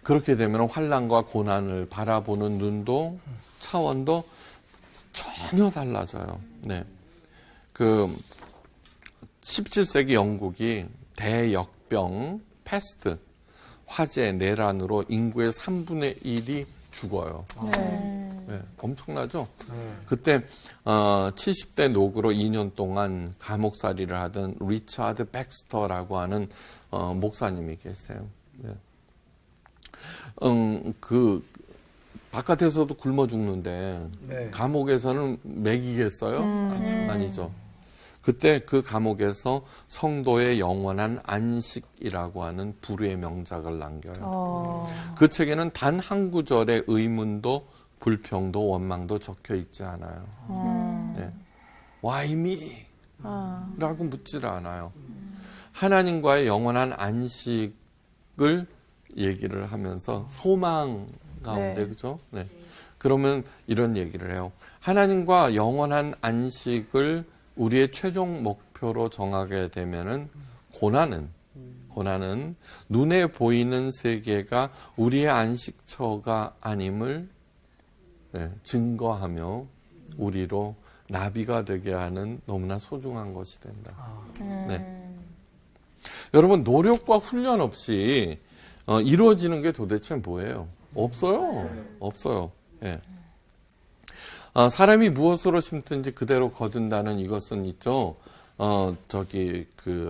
그렇게 되면 환난과 고난을 바라보는 눈도 차원도 전혀 달라져요. 네. 그 17세기 영국이 대역병, 패스트, 화재, 내란으로 인구의 3분의 1이 죽어요. 네, 엄청나죠? 그때 70대 노구로 2년 동안 감옥살이를 하던 리차드 백스터라고 하는 목사님이 계세요. 네. 그 바깥에서도 굶어 죽는데 네. 감옥에서는 먹이겠어요? 아니죠. 그때 그 감옥에서 성도의 영원한 안식이라고 하는 불후의 명작을 남겨요. 그 책에는 단 한 구절의 의문도 불평도 원망도 적혀 있지 않아요. 네. Why me? 라고 묻지를 않아요. 하나님과의 영원한 안식을 얘기를 하면서 소망 가운데, 그죠? 네. 그러면 이런 얘기를 해요. 하나님과 영원한 안식을 우리의 최종 목표로 정하게 되면은 고난은 눈에 보이는 세계가 우리의 안식처가 아님을 증거하며 우리로 나비가 되게 하는 너무나 소중한 것이 된다. 네. 여러분, 노력과 훈련 없이 이루어지는 게 도대체 뭐예요? 없어요. 예. 사람이 무엇으로 심든지 그대로 거둔다는 이것은 있죠.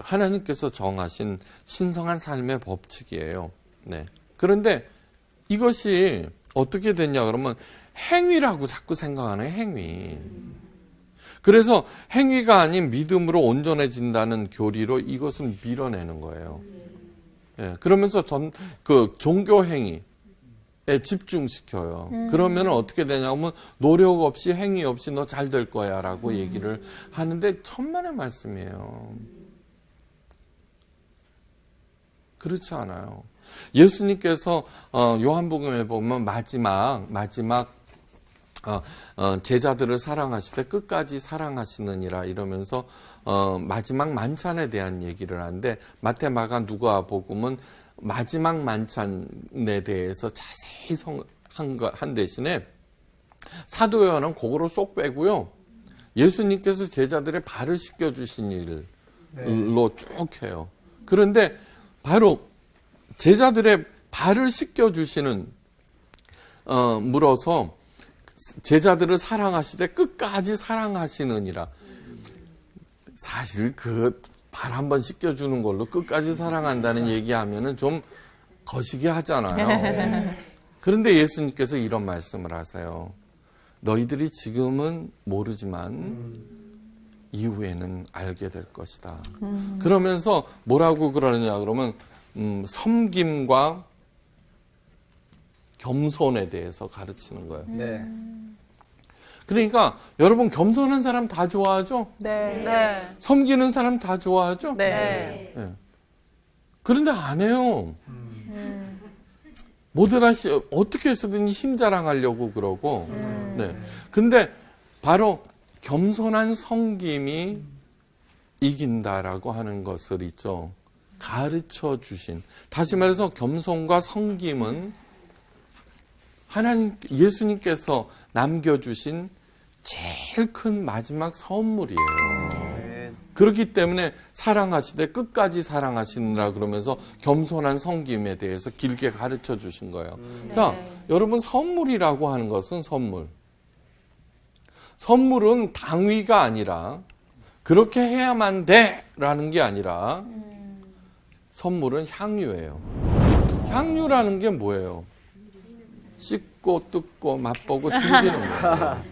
하나님께서 정하신 신성한 삶의 법칙이에요. 네. 그런데 이것이 어떻게 됐냐 그러면 행위라고 자꾸 생각하는 행위. 그래서 행위가 아닌 믿음으로 온전해진다는 교리로 이것을 밀어내는 거예요. 예. 그러면서 종교 행위 집중시켜요. 그러면 어떻게 되냐면 노력 없이 행위 없이 너 잘 될 거야 라고 얘기를 하는데 천만의 말씀이에요. 그렇지 않아요. 예수님께서 요한복음에 보면 마지막 제자들을 사랑하시되 끝까지 사랑하시느니라 이러면서 마지막 만찬에 대한 얘기를 하는데 마태, 마가, 누가 복음은 마지막 만찬에 대해서 자세히 한 대신에 사도 요한은 그거를 쏙 빼고요. 예수님께서 제자들의 발을 씻겨주신 일로 쭉 해요. 그런데 바로 제자들의 발을 씻겨주시는 물어서 제자들을 사랑하시되 끝까지 사랑하시느니라. 사실 발 한번 씻겨주는 걸로 끝까지 사랑한다는 얘기하면은 좀 거시기 하잖아요. 그런데 예수님께서 이런 말씀을 하세요. 너희들이 지금은 모르지만 이후에는 알게 될 것이다. 그러면서 뭐라고 그러느냐 그러면 섬김과 겸손에 대해서 가르치는 거예요. 네. 그러니까 여러분 겸손한 사람 다 좋아하죠? 네. 섬기는 사람 다 좋아하죠? 네. 네. 그런데 안 해요. 뭐든 어떻게 해서든 힘 자랑하려고 그러고. 네. 근데 바로 겸손한 섬김이 이긴다라고 하는 것을 있죠. 가르쳐 주신. 다시 말해서 겸손과 섬김은 예수님께서 남겨주신 제일 큰 마지막 선물이에요. 그렇기 때문에 사랑하시되 끝까지 사랑하시느라 그러면서 겸손한 섬김에 대해서 길게 가르쳐 주신 거예요. 자, 여러분 선물이라고 하는 것은 선물은 당위가 아니라 그렇게 해야만 돼라는 게 아니라 선물은 향유예요. 향유라는 게 뭐예요? 씹고 뜯고 맛보고 즐기는 거예요.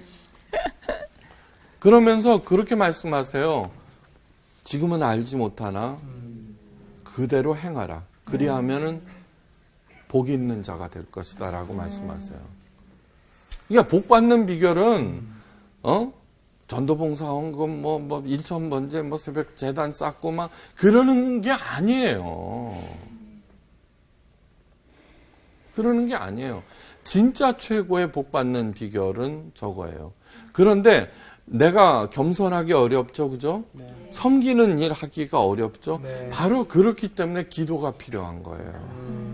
그러면서 그렇게 말씀하세요. 지금은 알지 못하나 그대로 행하라. 그리하면은 복 있는 자가 될 것이다라고 말씀하세요. 그러니까 복 받는 비결은 전도봉사 헌금 뭐 일천 번제 뭐 새벽 재단 쌓고 막 그러는 게 아니에요. 그러는 게 아니에요. 진짜 최고의 복 받는 비결은 저거예요. 그런데 내가 겸손하기 어렵죠, 그죠? 섬기는 일 하기가 어렵죠. 바로 그렇기 때문에 기도가 필요한 거예요.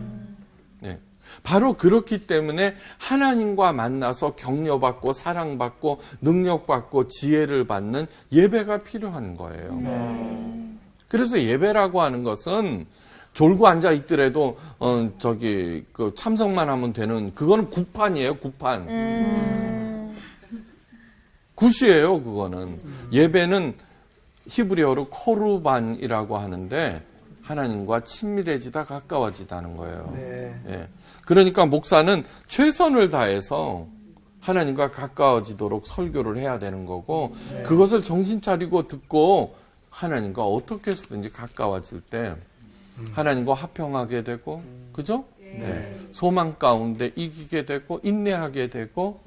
네. 바로 그렇기 때문에 하나님과 만나서 격려받고 사랑받고 능력받고 지혜를 받는 예배가 필요한 거예요. 그래서 예배라고 하는 것은 졸고 앉아 있더라도 그 참석만 하면 되는 그거는 구판이에요, 구판. 굿이에요, 그거는. 예배는 히브리어로 코르반이라고 하는데 하나님과 친밀해지다 가까워지다는 거예요. 예. 그러니까 목사는 최선을 다해서 하나님과 가까워지도록 설교를 해야 되는 거고 그것을 정신 차리고 듣고 하나님과 어떻게 해서든지 가까워질 때 하나님과 화평하게 되고 그죠? 네. 소망 가운데 이기게 되고 인내하게 되고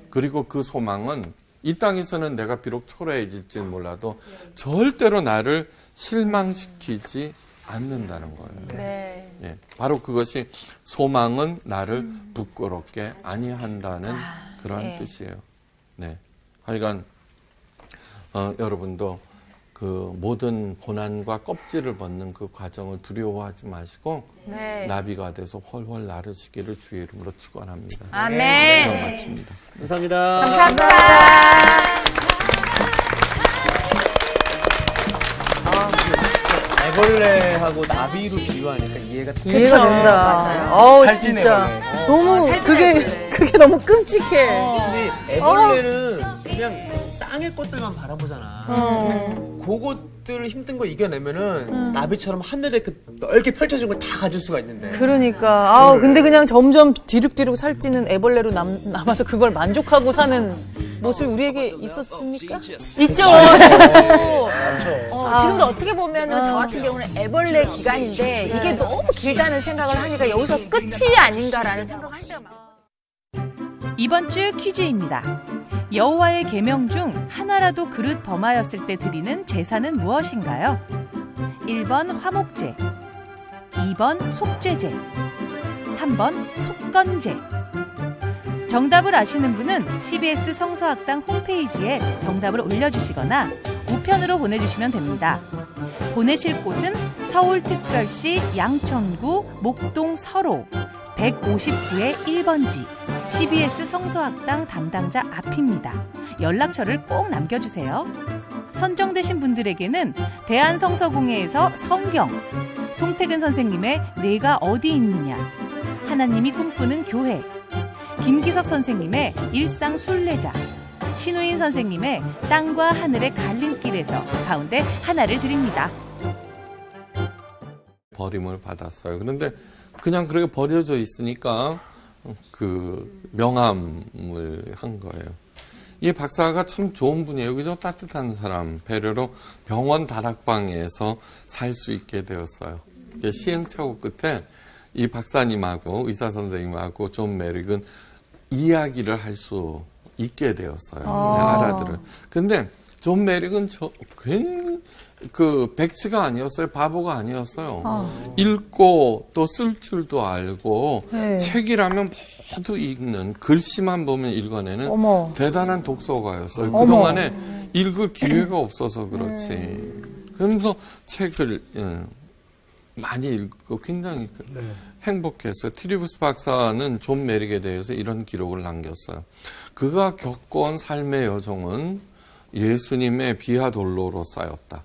그리고 그 소망은 이 땅에서는 내가 비록 초라해질지는 몰라도 절대로 나를 실망시키지 않는다는 거예요. 네. 예, 바로 그것이 소망은 나를 부끄럽게 아니한다는 그런 뜻이에요. 네, 하여간 여러분도 그 모든 고난과 껍질을 벗는 그 과정을 두려워하지 마시고 네. 나비가 돼서 훨훨 나르시기를 주의 이름으로 축원합니다. 아멘. 이상 마칩니다. 감사합니다. 감사합니다. 애벌레하고 나비로 비유하니까 이해가 이해가 된다. 어우, 살찐 진짜. 애벌레. 너무, 그게 너무 끔찍해. 근데 애벌레는 그냥 땅의 것들만 바라보잖아. 근데 그것들 힘든 거 이겨내면은 나비처럼 하늘에 그 넓게 펼쳐진 걸 다 가질 수가 있는데. 그러니까. 아우, 근데 그냥 점점 뒤룩뒤룩 살찌는 애벌레로 남아서 그걸 만족하고 사는 모습이 우리에게 있었습니까? 있죠. 지금도 어떻게 보면은 저 같은 경우는 애벌레 기간인데 이게 너무 길다는 생각을 하니까 여기서 끝이 아닌가라는 생각을 할 때가 많아요. 이번 주 퀴즈입니다. 여호와의 계명 중 하나라도 그릇 범하였을 때 드리는 제사는 무엇인가요? 1번 화목제, 2번 속죄제, 3번 속건제. 정답을 아시는 분은 CBS 성서학당 홈페이지에 정답을 올려주시거나 우편으로 보내주시면 됩니다. 보내실 곳은 서울특별시 양천구 목동 서로 159의 1번지 CBS 성서학당 담당자 앞입니다. 연락처를 꼭 남겨주세요. 선정되신 분들에게는 대한성서공회에서 성경, 송태근 선생님의 내가 어디 있느냐, 하나님이 꿈꾸는 교회, 김기석 선생님의 일상 순례자, 신우인 선생님의 땅과 하늘의 갈림길에서 가운데 하나를 드립니다. 버림을 받았어요. 그런데 그냥 그렇게 버려져 있으니까 그 명함을 한 거예요. 이 박사가 참 좋은 분이에요. 그죠? 따뜻한 사람. 배려로 병원 다락방에서 살 수 있게 되었어요. 시행착오 끝에 이 박사님하고 의사 선생님하고 존 메릭은 이야기를 할 수 있게 되었어요. 알아들을. 근데 존 메릭은 그 백치가 아니었어요. 바보가 아니었어요. 읽고 또 쓸 줄도 알고 책이라면 모두 읽는 글씨만 보면 읽어내는 대단한 독서가였어요. 그동안에 읽을 기회가 없어서 그렇지. 그러면서 책을 많이 읽고 굉장히 행복했어요. 트리부스 박사는 존 메릭에 대해서 이런 기록을 남겼어요. 그가 겪어온 삶의 여정은 예수님의 비아 돌로로사였다.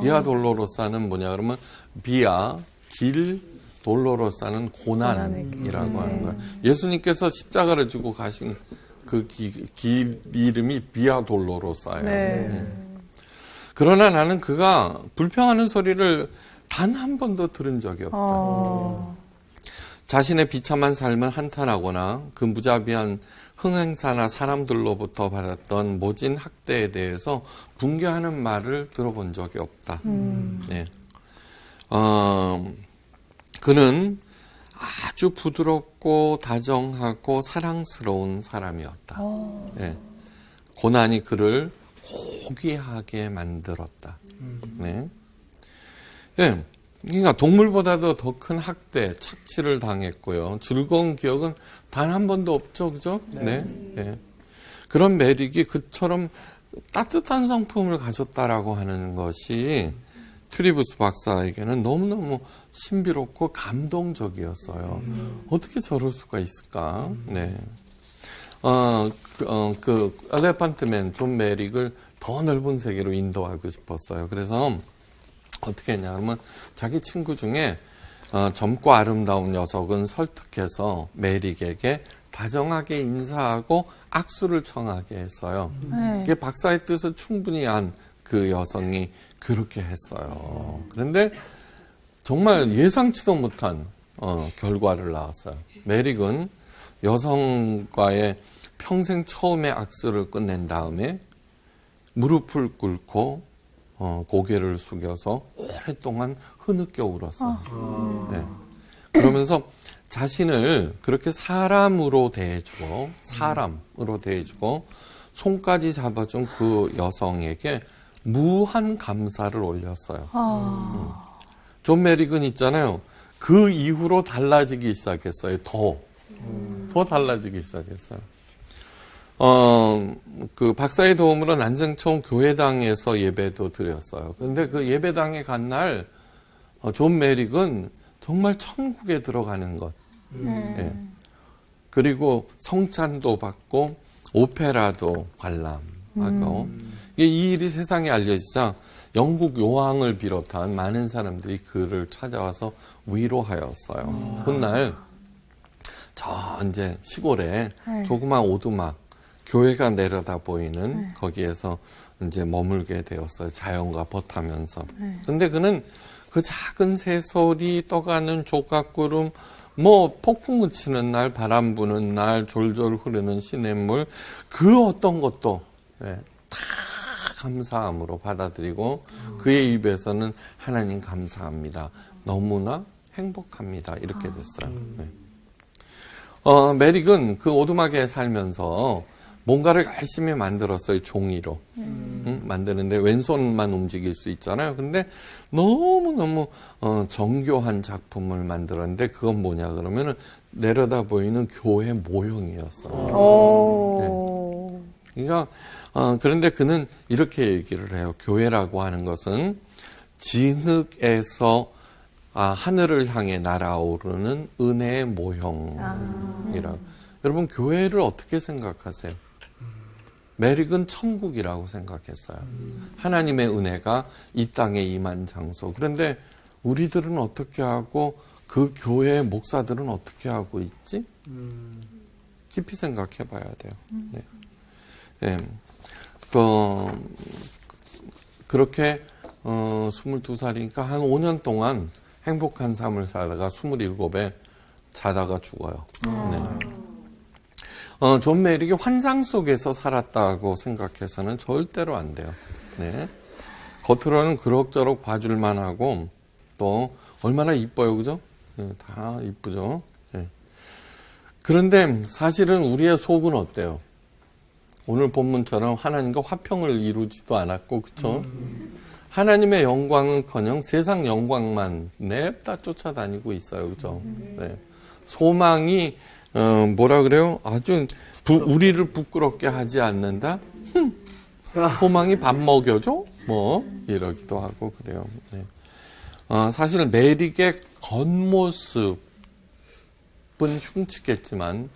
비아 돌로로사는 뭐냐 그러면 비아, 길, 돌로로사는 고난이라고 하는 거예요. 예수님께서 십자가를 지고 가신 그 길 이름이 비아 돌로로사예요. 그러나 나는 그가 불평하는 소리를 단 한 번도 들은 적이 없다. 자신의 비참한 삶을 한탄하거나 그 무자비한 흥행사나 사람들로부터 받았던 모진 학대에 대해서 분개하는 말을 들어본 적이 없다. 네. 그는 아주 부드럽고 다정하고 사랑스러운 사람이었다. 예. 고난이 그를 고귀하게 만들었다. 네. 예. 그러니까 동물보다도 더 큰 학대, 착취를 당했고요. 즐거운 기억은 단 한 번도 없죠, 그죠? 네. 예. 그런 메릭이 그처럼 따뜻한 성품을 가졌다라고 하는 것이 트리부스 박사에게는 너무너무 신비롭고 감동적이었어요. 어떻게 저럴 수가 있을까? 네. 엘레펀트맨 존 메릭을 더 넓은 세계로 인도하고 싶었어요. 그래서 어떻게 했냐 그러면 자기 친구 중에 젊고 아름다운 녀석은 설득해서 메릭에게 다정하게 인사하고 악수를 청하게 했어요. 이게 박사의 뜻을 충분히 안 그 여성이 그렇게 했어요. 그런데 정말 예상치도 못한 결과를 낳았어요. 메릭은 여성과의 평생 처음의 악수를 끝낸 다음에 무릎을 꿇고 고개를 숙여서 오랫동안 흐느껴 울었어요. 네. 그러면서 자신을 그렇게 사람으로 대해주고 손까지 잡아준 그 여성에게 무한 감사를 올렸어요. 존 메릭은 있잖아요. 그 이후로 달라지기 시작했어요. 더 달라지기 시작했어요. 그 박사의 도움으로 난쟁청 교회당에서 예배도 드렸어요. 근데 그 예배당에 간 날, 존 메릭은 정말 천국에 들어가는 것. 예. 그리고 성찬도 받고, 오페라도 관람하고, 이 일이 세상에 알려지자 영국 요왕을 비롯한 많은 사람들이 그를 찾아와서 위로하였어요. 훗날, 이제 시골에 조그만 오두막, 교회가 내려다 보이는 거기에서 이제 머물게 되었어요. 자연과 벗하면서. 근데 그는 그 작은 새소리, 떠가는 조각구름, 폭풍 그치는 날, 바람 부는 날, 졸졸 흐르는 시냇물, 그 어떤 것도 다 감사함으로 받아들이고 그의 입에서는 하나님 감사합니다. 너무나 행복합니다. 이렇게 됐어요. 네. 메릭은 그 오두막에 살면서 뭔가를 열심히 만들었어요. 종이로. 만드는데 왼손만 움직일 수 있잖아요. 근데 너무너무 정교한 작품을 만들었는데 그건 뭐냐 그러면은 내려다 보이는 교회 모형이었어요. 네. 그러니까 그런데 그는 이렇게 얘기를 해요. 교회라고 하는 것은 진흙에서 하늘을 향해 날아오르는 은혜의 모형이라고. 여러분 교회를 어떻게 생각하세요? 메릭은 천국이라고 생각했어요. 하나님의 은혜가 이 땅에 임한 장소. 그런데 우리들은 어떻게 하고 그 교회의 목사들은 어떻게 하고 있지? 깊이 생각해 봐야 돼요. 네. 네. 그렇게 22살이니까 한 5년 동안 행복한 삶을 살다가 27에 자다가 죽어요. 네. 존 메릭이 환상 속에서 살았다고 생각해서는 절대로 안 돼요. 네. 겉으로는 그럭저럭 봐줄만 하고 또 얼마나 이뻐요, 그죠? 네, 다 이쁘죠. 네. 그런데 사실은 우리의 속은 어때요? 오늘 본문처럼 하나님과 화평을 이루지도 않았고, 그쵸? 하나님의 영광은커녕 세상 영광만 냅다 쫓아다니고 있어요, 그죠? 네. 소망이 뭐라 그래요? 아주 우리를 부끄럽게 하지 않는다. 소망이 밥 먹여줘? 이러기도 하고 그래요. 네. 사실 메릭의 겉모습은 흉측했지만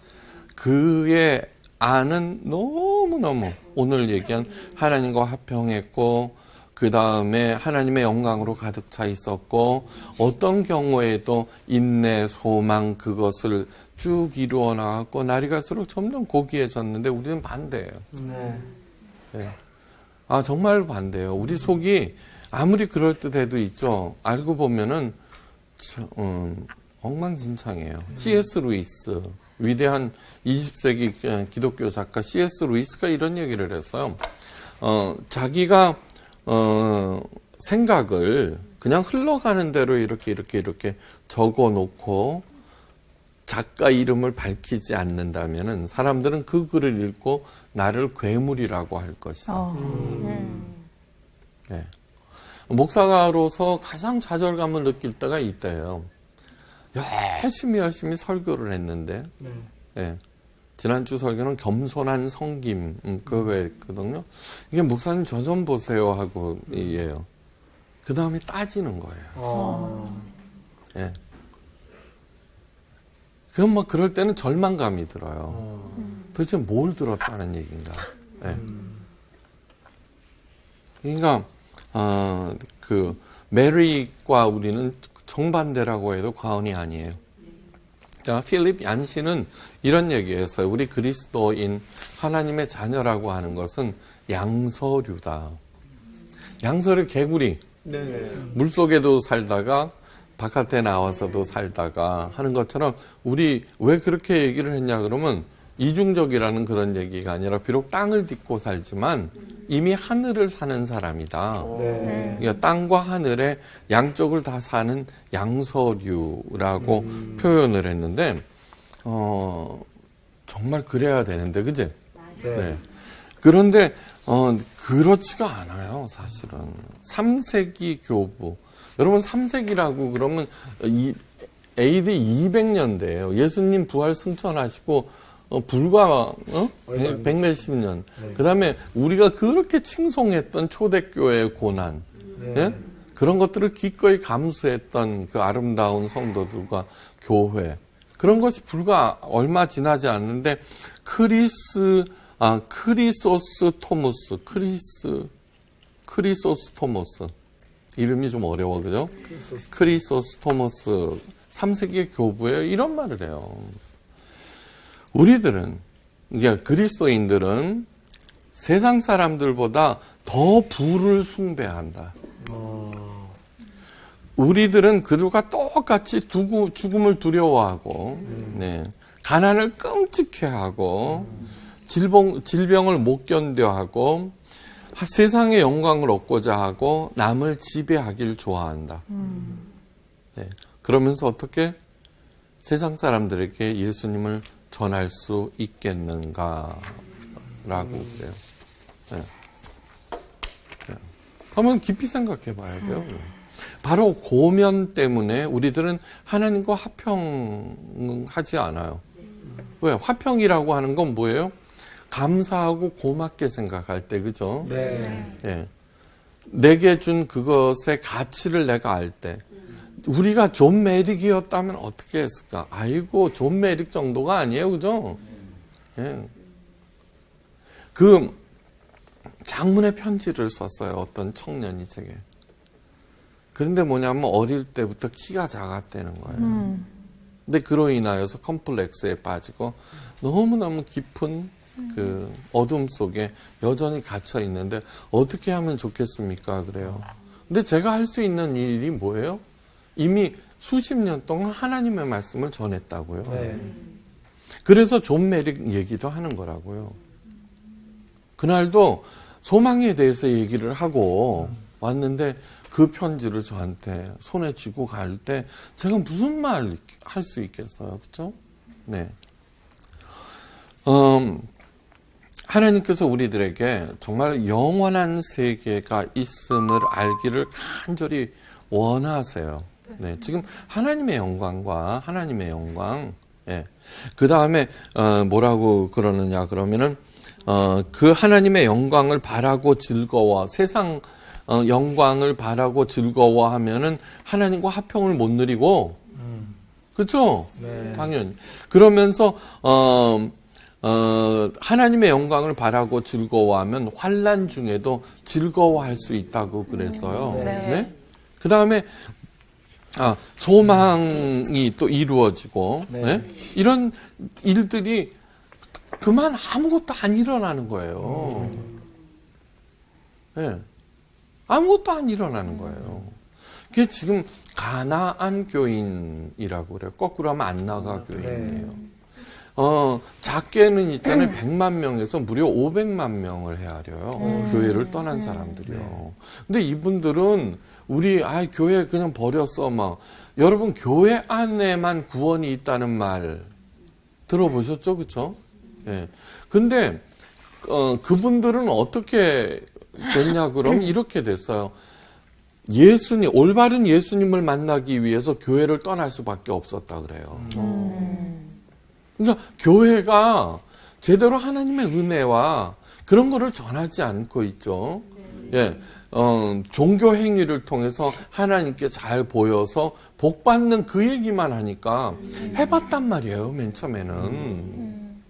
그의 안은 너무너무 오늘 얘기한 하나님과 화평했고 그 다음에 하나님의 영광으로 가득 차 있었고 어떤 경우에도 인내, 소망 그것을 쭉 이루어 나갔고 날이 갈수록 점점 고귀해졌는데 우리는 반대예요. 네. 네. 정말 반대예요. 우리 속이 아무리 그럴듯해도 있죠. 알고 보면은 엉망진창이에요. C.S. 루이스 위대한 20세기 기독교 작가 C.S. 루이스가 이런 얘기를 했어요. 자기가 생각을 그냥 흘러가는 대로 이렇게 적어 놓고 작가 이름을 밝히지 않는다면은 사람들은 그 글을 읽고 나를 괴물이라고 할 것이다. 네. 목사가로서 가장 좌절감을 느낄 때가 이때예요. 열심히 설교를 했는데, 네. 지난주 설교는 겸손한 성김, 그거 했거든요. 이게 목사님 저 좀 보세요 하고 이게요. 그 다음에 따지는 거예요. 네. 그건 뭐 그럴 때는 절망감이 들어요. 도대체 뭘 들었다는 얘기인가. 네. 그러니까, 그, 메리과 우리는 정반대라고 해도 과언이 아니에요. 자, 필립 얀시는 이런 얘기했어요. 우리 그리스도인 하나님의 자녀라고 하는 것은 양서류다. 양서류 개구리. 물속에도 살다가 바깥에 나와서도 살다가 하는 것처럼 우리 왜 그렇게 얘기를 했냐 그러면 이중적이라는 그런 얘기가 아니라 비록 땅을 딛고 살지만 이미 하늘을 사는 사람이다. 그러니까 땅과 하늘의 양쪽을 다 사는 양서류라고 표현을 했는데 정말 그래야 되는데 그지? 네. 그런데 그렇지가 않아요. 사실은 3세기 교부 여러분 3세기라고 그러면 AD 200년대예요. 예수님 부활 승천하시고 불과 100몇십 년. 그다음에 우리가 그렇게 칭송했던 초대교회의 고난, 예? 그런 것들을 기꺼이 감수했던 그 아름다운 성도들과 교회, 그런 것이 불과 얼마 지나지 않는데 크리소스 토머스 이름이 좀 어려워, 그죠? 크리소스 토머스 3세기 교부에 이런 말을 해요. 우리들은, 그러니까 그리스도인들은 세상 사람들보다 더 부를 숭배한다. 우리들은 그들과 똑같이 죽음을 두려워하고, 네, 가난을 끔찍해하고, 질병을 못 견뎌하고, 세상의 영광을 얻고자 하고, 남을 지배하길 좋아한다. 네, 그러면서 어떻게 세상 사람들에게 예수님을 전할 수 있겠는가라고 그래요. 네. 네. 한번 깊이 생각해 봐야 돼요. 바로 고면 때문에 우리들은 하나님과 화평하지 않아요. 왜? 화평이라고 하는 건 뭐예요? 감사하고 고맙게 생각할 때, 그죠? 네. 네. 내게 준 그것의 가치를 내가 알 때. 우리가 존 메릭이었다면 어떻게 했을까? 아이고, 존 메릭 정도가 아니에요, 그죠? 예. 그 장문의 편지를 썼어요, 어떤 청년이 제게. 그런데 뭐냐면 어릴 때부터 키가 작았다는 거예요. 근데 그로 인하여서 컴플렉스에 빠지고 너무너무 깊은 그 어둠 속에 여전히 갇혀 있는데 어떻게 하면 좋겠습니까? 그래요. 근데 제가 할 수 있는 일이 뭐예요? 이미 수십 년 동안 하나님의 말씀을 전했다고요. 네. 그래서 존 메릭 얘기도 하는 거라고요. 그날도 소망에 대해서 얘기를 하고 왔는데 그 편지를 저한테 손에 쥐고 갈 때 제가 무슨 말 할 수 있겠어요. 그렇죠? 네. 하나님께서 우리들에게 정말 영원한 세계가 있음을 알기를 간절히 원하세요. 네, 지금 하나님의 영광과 하나님의 영광, 예. 그 다음에 뭐라고 그러느냐 그러면은 그 하나님의 영광을 바라고 즐거워 세상 영광을 바라고 즐거워하면은 하나님과 화평을 못 누리고, 그렇죠? 네. 당연히 그러면서 하나님의 영광을 바라고 즐거워하면 환난 중에도 즐거워할 수 있다고 그랬어요. 네. 네? 그 다음에 소망이 또 이루어지고, 네. 네? 이런 일들이 그만 아무것도 안 일어나는 거예요. 네. 아무것도 안 일어나는 거예요. 그게 지금 가나안 교인이라고 그래요. 거꾸로 하면 안 나가 교인이에요. 작게는 있잖아요. 100만 명에서 무려 500만 명을 헤아려요. 교회를 떠난 사람들이요. 근데 이분들은 교회 그냥 버렸어. 막. 여러분, 교회 안에만 구원이 있다는 말 들어보셨죠? 그쵸? 예. 근데, 그분들은 어떻게 됐냐, 그럼 이렇게 됐어요. 올바른 예수님을 만나기 위해서 교회를 떠날 수밖에 없었다 그래요. 그러니까 교회가 제대로 하나님의 은혜와 그런 거를 전하지 않고 있죠. 예, 종교 행위를 통해서 하나님께 잘 보여서 복 받는 그 얘기만 하니까 해봤단 말이에요. 맨 처음에는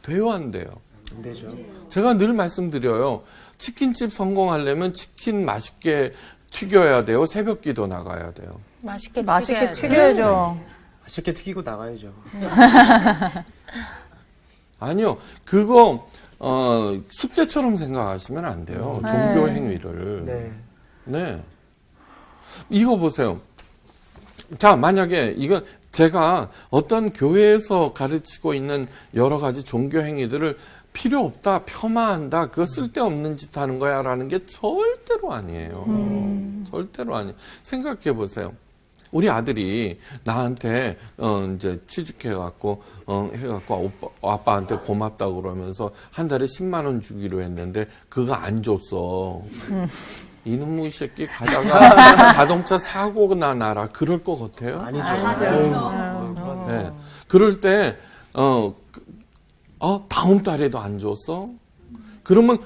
돼요, 안 돼요? 안 되죠. 제가 늘 말씀드려요. 치킨집 성공하려면 치킨 맛있게 튀겨야 돼요. 새벽기도 나가야 돼요. 맛있게 튀겨야죠. 맛있게 튀기고 나가야죠. 아니요. 그거 숙제처럼 생각하시면 안 돼요. 종교 행위를. 네. 네. 이거 보세요. 자, 만약에 이건 제가 어떤 교회에서 가르치고 있는 여러 가지 종교 행위들을 필요 없다, 폄하한다, 그거 쓸데없는 짓 하는 거야 라는 게 절대로 아니에요. 절대로 아니에요. 생각해 보세요. 우리 아들이 나한테 이제 취직해갖고 아빠한테 고맙다고 그러면서 한 달에 10만 원 주기로 했는데 그거 안 줬어. 이놈의 새끼 가다가 자동차 사고나 나라 그럴 것 같아요? 아니죠. 네. 그럴 때 다음 달에도 안 줬어? 그러면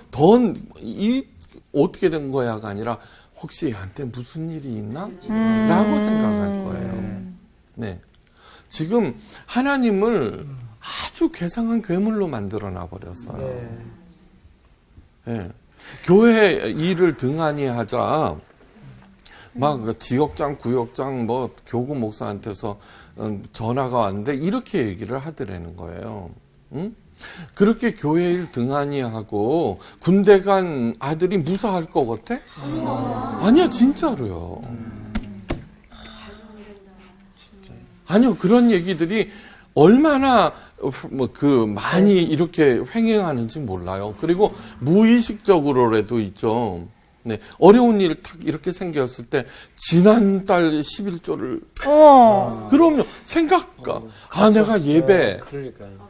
어떻게 된 거야가 아니라 혹시 얘한테 무슨 일이 있나? 라고 생각할 거예요. 네. 지금 하나님을 아주 괴상한 괴물로 만들어 놔버렸어요. 네. 교회 일을 등한히 하자. 막 지역장, 구역장, 교구 목사한테서 전화가 왔는데 이렇게 얘기를 하더라는 거예요. 응? 그렇게 교회 일 등한히 하고 군대 간 아들이 무사할 것 같아? 아니요, 진짜로요. 아니요, 그런 얘기들이 얼마나 많이 이렇게 횡행하는지 몰라요. 그리고 무의식적으로라도 있죠. 네, 어려운 일 딱 이렇게 생겼을 때 지난달 11조를 그럼요. 내가 예배 그러니까요.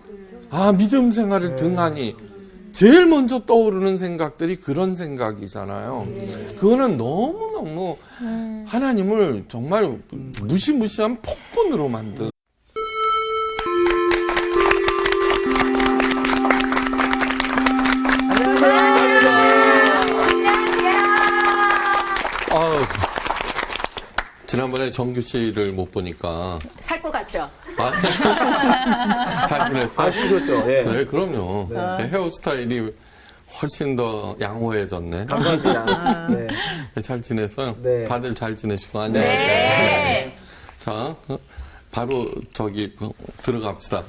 믿음 생활을 등하니 제일 먼저 떠오르는 생각들이 그런 생각이잖아요. 그거는 너무너무 하나님을 정말 무시무시한 폭군으로 만든 지난번에 정규 씨를 못 보니까 살 것 같죠? 잘 지냈어요? 아쉬우셨죠? 예. 네, 그럼요. 네, 헤어스타일이 훨씬 더 양호해졌네. 감사합니다. 네. 네, 잘 지냈어요? 네. 다들 잘 지내시고 안녕하세요. 네. 자, 바로 들어갑시다.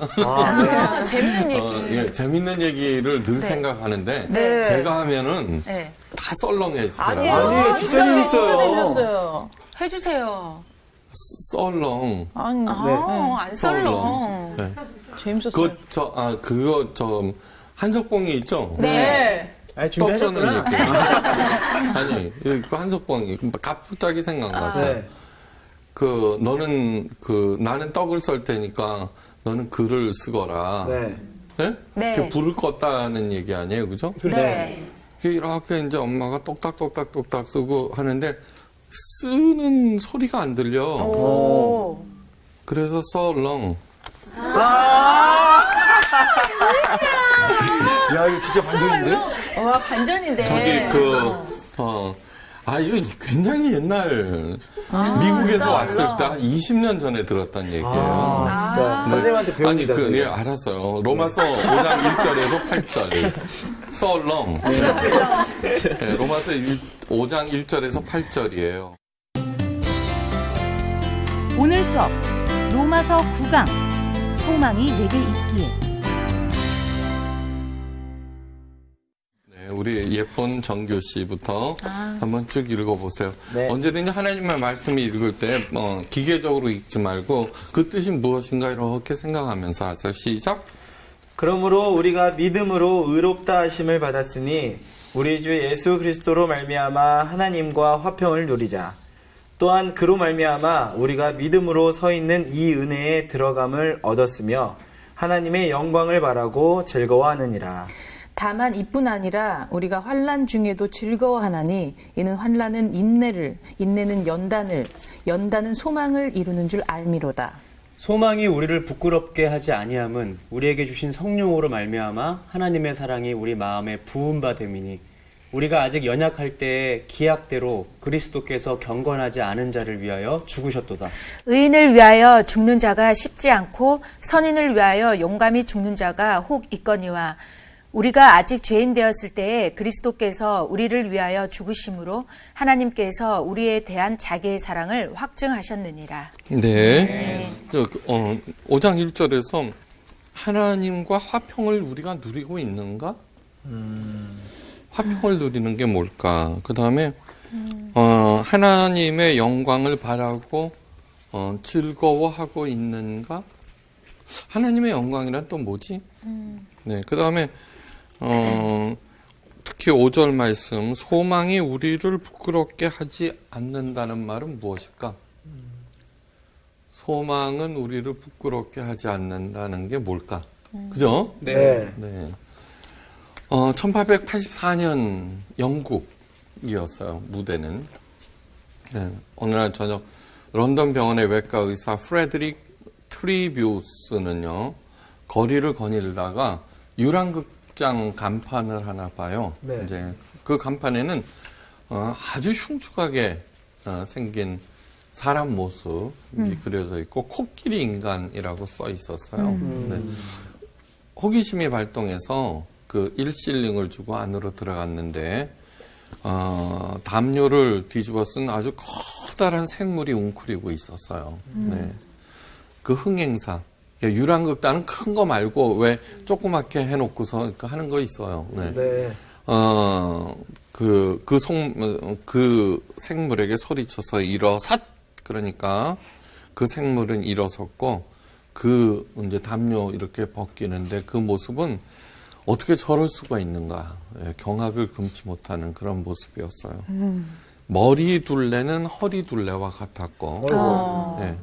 재밌는 얘기. 재밌는 얘기를 늘 생각하는데 네. 제가 하면은 네. 다 썰렁해지더라고요. 아니에요, 진짜 재밌어요. 진짜 재밌었어요. 해주세요. 썰렁. 아니, 안 썰렁. 네. 재밌었어요. 한석봉이 있죠? 네. 떡 써는 얘기. 아니, 그 한석봉이 갑자기 생각났어요. 네. 나는 떡을 썰 테니까 너는 글을 쓰거라. 네. 네? 네. 그 불을 껐다는 얘기 아니에요, 그죠? 네. 이렇게 이제 엄마가 똑딱똑딱 쓰고 하는데 쓰는 소리가 안 들려. 오. 그래서 썰렁. 야, 이거 진짜 반전인데? 와, 반전인데. 이거 굉장히 옛날 미국에서 왔을 때 한 20년 전에 들었던 얘기예요. 진짜 선생님한테 배웁니다. 예, 알았어요. 로마서 5장 1절에서 8절. 썰렁. 네, 로마서 5장 1절에서 8절이에요. 오늘 수업 로마서 9강 소망이 내게 있기에. 네, 우리 예쁜 정교 씨부터 한번 쭉 읽어보세요. 네. 언제든지 하나님의 말씀을 읽을 때 기계적으로 읽지 말고 그 뜻이 무엇인가 이렇게 생각하면서 하세요. 시작. 그러므로 우리가 믿음으로 의롭다 하심을 받았으니 우리 주 예수 그리스도로 말미암아 하나님과 화평을 누리자. 또한 그로 말미암아 우리가 믿음으로 서 있는 이 은혜에 들어감을 얻었으며 하나님의 영광을 바라고 즐거워하느니라. 다만 이뿐 아니라 우리가 환난 중에도 즐거워하나니 이는 환난은 인내를, 인내는 연단을, 연단은 소망을 이루는 줄 알미로다. 소망이 우리를 부끄럽게 하지 아니함은 우리에게 주신 성령으로 말미암아 하나님의 사랑이 우리 마음에 부은 바 됨이니 우리가 아직 연약할 때에 기약대로 그리스도께서 경건하지 않은 자를 위하여 죽으셨도다. 의인을 위하여 죽는 자가 쉽지 않고 선인을 위하여 용감히 죽는 자가 혹 있거니와 우리가 아직 죄인 되었을 때에 그리스도께서 우리를 위하여 죽으심으로 하나님께서 우리에 대한 자기의 사랑을 확증하셨느니라. 네. 5장 1절에서 하나님과 화평을 우리가 누리고 있는가? 화평을 누리는 게 뭘까? 그 다음에 하나님의 영광을 바라고 즐거워하고 있는가? 하나님의 영광이란 또 뭐지? 네. 그 다음에 특히 5절 말씀, 소망이 우리를 부끄럽게 하지 않는다는 말은 무엇일까? 소망은 우리를 부끄럽게 하지 않는다는 게 뭘까? 그죠? 네. 네. 1884년 영국이었어요, 무대는. 네. 어느 날 저녁 런던 병원의 외과 의사 프레드릭 트리뷰스는요, 거리를 거닐다가 유랑극장 간판을 하나 봐요. 네. 이제 그 간판에는 아주 흉측하게 생긴 사람 모습이 그려져 있고 코끼리 인간이라고 써 있었어요. 네. 호기심이 발동해서 그 1실링을 주고 안으로 들어갔는데 담요를 뒤집어 쓴 아주 커다란 생물이 웅크리고 있었어요. 네. 그 흥행사. 유랑극단은 큰 거 말고 왜 조그맣게 해놓고서 하는 거 있어요. 네. 네. 그 생물에게 소리쳐서 일어섰! 그러니까 그 생물은 일어섰고 이제 담요 이렇게 벗기는데 그 모습은 어떻게 저럴 수가 있는가. 경악을 금치 못하는 그런 모습이었어요. 머리 둘레는 허리 둘레와 같았고, 네.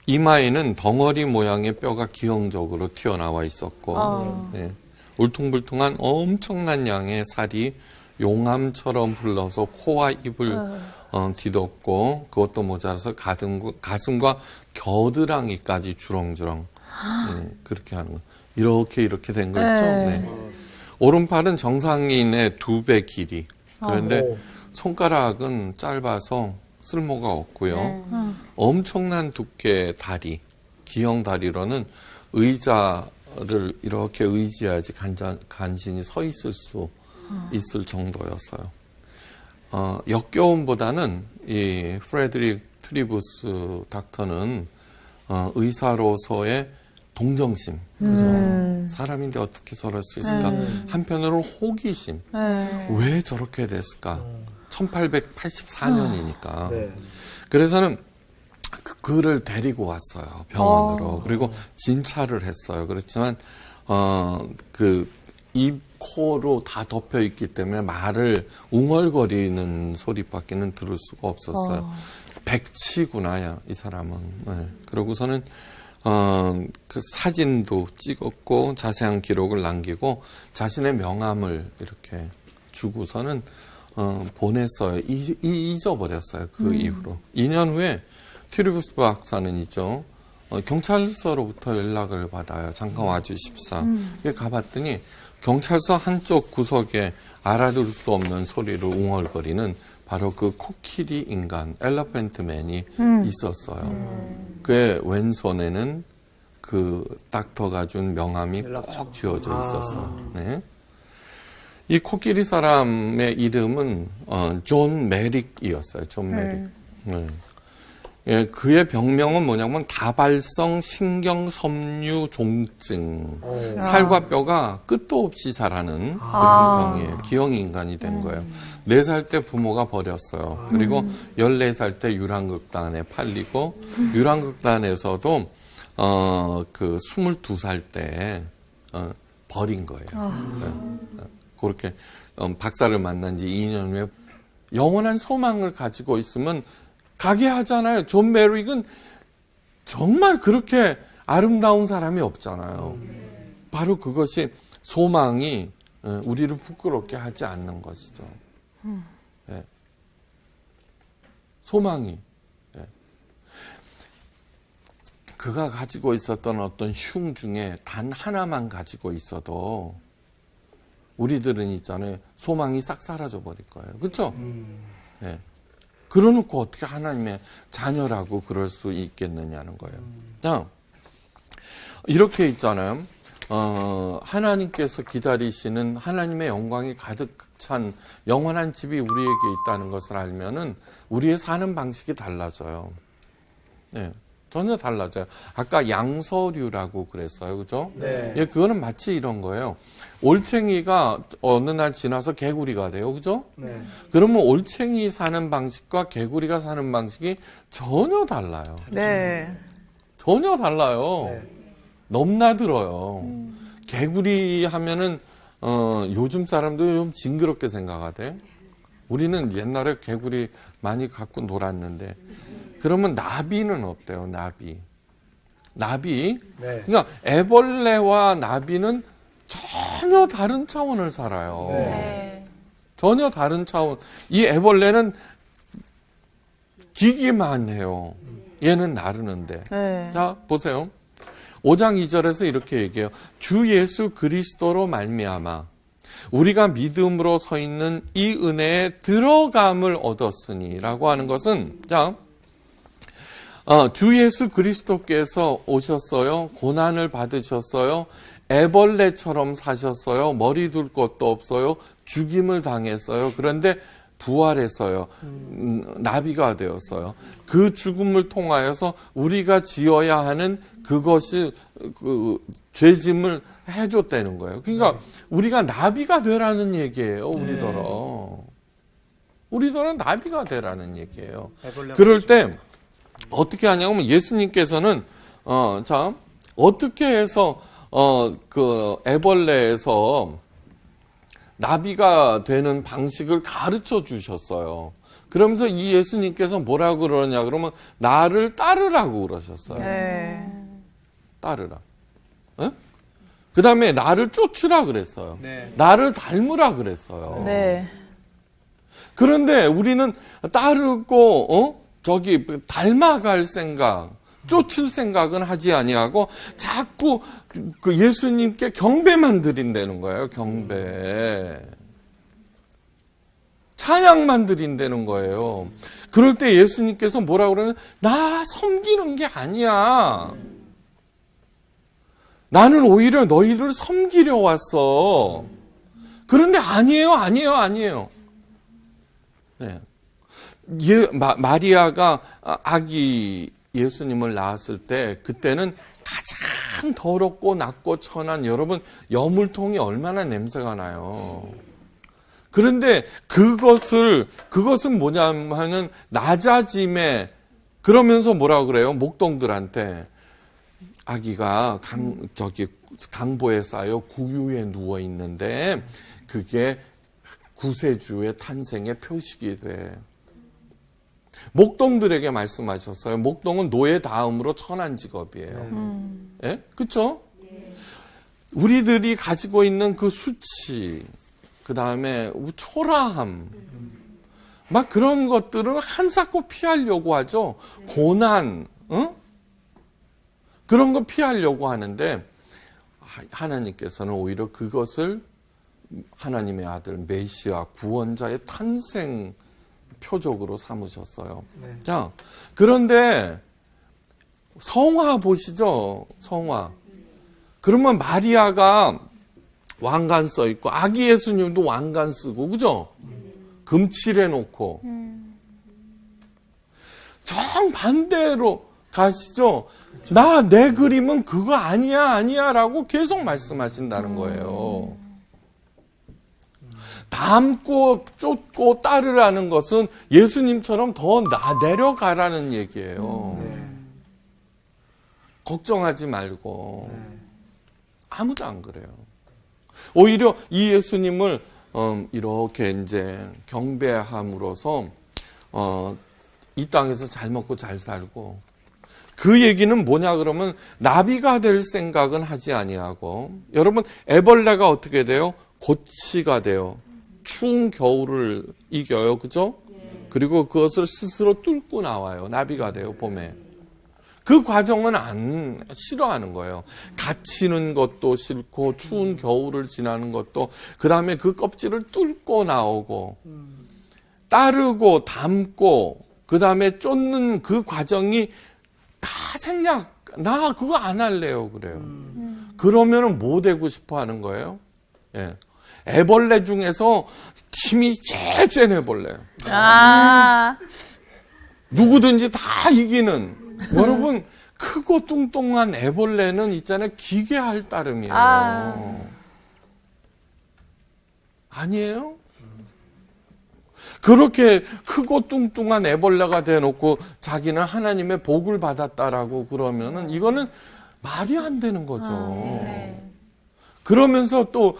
이마에는 덩어리 모양의 뼈가 기형적으로 튀어나와 있었고, 네. 울퉁불퉁한 엄청난 양의 살이 용암처럼 흘러서 코와 입을 뒤덮고, 그것도 모자라서 가슴과 겨드랑이까지 주렁주렁, 네. 그렇게 하는 거. 이렇게 된 거 있죠? 네. 오른팔은 정상인의 2배 길이. 그런데 손가락은 짧아서 쓸모가 없고요. 엄청난 두께의 다리, 기형 다리로는 의자를 이렇게 의지해야지 간신히 서 있을 수 있을 정도였어요. 역겨움보다는 이 프레드릭 트리부스 닥터는 의사로서의 동정심, 그죠? 사람인데 어떻게 저럴 수 있을까? 한편으로는 호기심. 왜 저렇게 됐을까? 1884년이니까. 네. 그래서는 그를 데리고 왔어요, 병원으로. 그리고 진찰을 했어요. 그렇지만, 입, 코로 다 덮여 있기 때문에 말을 웅얼거리는 소리밖에는 들을 수가 없었어요. 백치구나, 이 사람은. 네. 그러고서는, 그 사진도 찍었고, 자세한 기록을 남기고, 자신의 명함을 이렇게 주고서는, 보냈어요. 잊어버렸어요. 그 이후로. 2년 후에 트리부스 박사는 있죠. 경찰서로부터 연락을 받아요. 잠깐 와주십사. 가봤더니 경찰서 한쪽 구석에 알아들을 수 없는 소리를 웅얼거리는 바로 그 코끼리 인간, 엘러펜트맨이 있었어요. 그의 왼손에는 그 닥터가 준 명함이 꼭 쥐어져 있었어요. 네. 이 코끼리 사람의 이름은 존 메릭이었어요. 존 메릭. 네. 예, 그의 병명은 뭐냐면 다발성 신경섬유 종증. 살과 뼈가 끝도 없이 자라는 그런 병이에요. 기형 인간이 된 거예요. 4살 때 부모가 버렸어요. 그리고 14살 때 유랑극단에 팔리고 유랑극단에서도 22살 때 버린 거예요. 그렇게 박사를 만난 지 2년 후에 영원한 소망을 가지고 있으면 가게 하잖아요. 존 메릭은 정말 그렇게 아름다운 사람이 없잖아요. 바로 그것이 소망이 우리를 부끄럽게 하지 않는 것이죠. 네. 소망이. 네. 그가 가지고 있었던 어떤 흉 중에 단 하나만 가지고 있어도 우리들은 있잖아요. 소망이 싹 사라져 버릴 거예요. 그렇죠? 네. 그러놓고 어떻게 하나님의 자녀라고 그럴 수 있겠느냐는 거예요. 자, 이렇게 있잖아요. 하나님께서 기다리시는 하나님의 영광이 가득 찬 영원한 집이 우리에게 있다는 것을 알면은 우리의 사는 방식이 달라져요. 네, 전혀 달라져요. 아까 양서류라고 그랬어요. 그죠? 네. 예, 그거는 마치 이런 거예요. 올챙이가 어느 날 지나서 개구리가 돼요. 그죠? 네. 그러면 올챙이 사는 방식과 개구리가 사는 방식이 전혀 달라요. 네. 전혀 달라요. 네. 넘나들어요. 개구리 하면은 요즘 사람도 좀 징그럽게 생각하대. 우리는 옛날에 개구리 많이 갖고 놀았는데. 그러면 나비는 어때요? 나비. 네. 그러니까 애벌레와 나비는 전혀 다른 차원을 살아요. 네. 전혀 다른 차원. 이 애벌레는 기기만 해요. 얘는 나르는데. 네. 자, 보세요. 5장 2절에서 이렇게 얘기해요. 주 예수 그리스도로 말미암아 우리가 믿음으로 서 있는 이 은혜에 들어감을 얻었으니라고 하는 것은, 자, 주 예수 그리스도께서 오셨어요. 고난을 받으셨어요. 애벌레처럼 사셨어요. 머리 둘 것도 없어요. 죽임을 당했어요. 그런데 부활했어요. 나비가 되었어요. 그 죽음을 통하여서 우리가 지어야 하는 그것이 그 죄짐을 해줬다는 거예요. 그러니까 우리가 나비가 되라는 얘기예요. 우리더러 나비가 되라는 얘기예요. 그럴 때 어떻게 하냐면 예수님께서는 자, 어떻게 해서 그 애벌레에서 나비가 되는 방식을 가르쳐 주셨어요. 그러면서 이 예수님께서 뭐라고 그러냐 그러면 나를 따르라고 그러셨어요. 네. 따르라. 그 다음에 나를 쫓으라 그랬어요. 네. 나를 닮으라 그랬어요. 네. 그런데 우리는 따르고 닮아갈 생각, 쫓을 생각은 하지 아니하고 자꾸 그 예수님께 경배만 드린다는 거예요. 경배. 찬양만 드린다는 거예요. 그럴 때 예수님께서 뭐라고 그러냐면 나 섬기는 게 아니야. 나는 오히려 너희를 섬기려 왔어. 그런데 아니에요. 네. 마리아가 아기 예수님을 낳았을 때 그때는 가장 더럽고 낮고 천한 여러분 여물통이 얼마나 냄새가 나요. 그런데 그것은 뭐냐면은 낮아짐에 그러면서 뭐라고 그래요? 목동들한테 아기가 강보에 쌓여 구유에 누워 있는데 그게 구세주의 탄생의 표식이 돼. 목동들에게 말씀하셨어요. 목동은 노예 다음으로 천한 직업이에요. 예? 그렇죠? 우리들이 가지고 있는 그 수치, 그 다음에 초라함, 막 그런 것들은 한사코 피하려고 하죠. 고난, 그런 거 피하려고 하는데 하나님께서는 오히려 그것을 하나님의 아들 메시아 구원자의 탄생 표적으로 삼으셨어요. 네. 자, 그런데 성화 보시죠. 성화. 그러면 마리아가 왕관 써 있고 아기 예수님도 왕관 쓰고 그죠? 금칠해 놓고 정반대로 가시죠. 내 그림은 그거 아니야라고 계속 말씀하신다는 거예요. 닮고 쫓고 따르라는 것은 예수님처럼 더 내려가라는 얘기예요. 걱정하지 말고 아무도 안 그래요. 오히려 이 예수님을 이렇게 이제 경배함으로써 이 땅에서 잘 먹고 잘 살고, 그 얘기는 뭐냐 그러면 나비가 될 생각은 하지 아니하고, 여러분 애벌레가 어떻게 돼요? 고치가 돼요. 추운 겨울을 이겨요. 그죠? 그리고 그것을 스스로 뚫고 나와요. 나비가 돼요. 봄에. 그 과정은 안 싫어하는 거예요. 갇히는 것도 싫고 추운 겨울을 지나는 것도, 그 다음에 그 껍질을 뚫고 나오고 따르고 담고 그 다음에 쫓는 그 과정이 다 생략. 나 그거 안 할래요. 그래요. 그러면은 뭐 되고 싶어 하는 거예요? 예. 애벌레 중에서 힘이 제일 센 애벌레예요. 누구든지 다 이기는. 여러분, 크고 뚱뚱한 애벌레는 있잖아요. 기괴할 따름이에요. 아니에요? 그렇게 크고 뚱뚱한 애벌레가 돼놓고 자기는 하나님의 복을 받았다라고 그러면은 이거는 말이 안 되는 거죠. 그러면서 또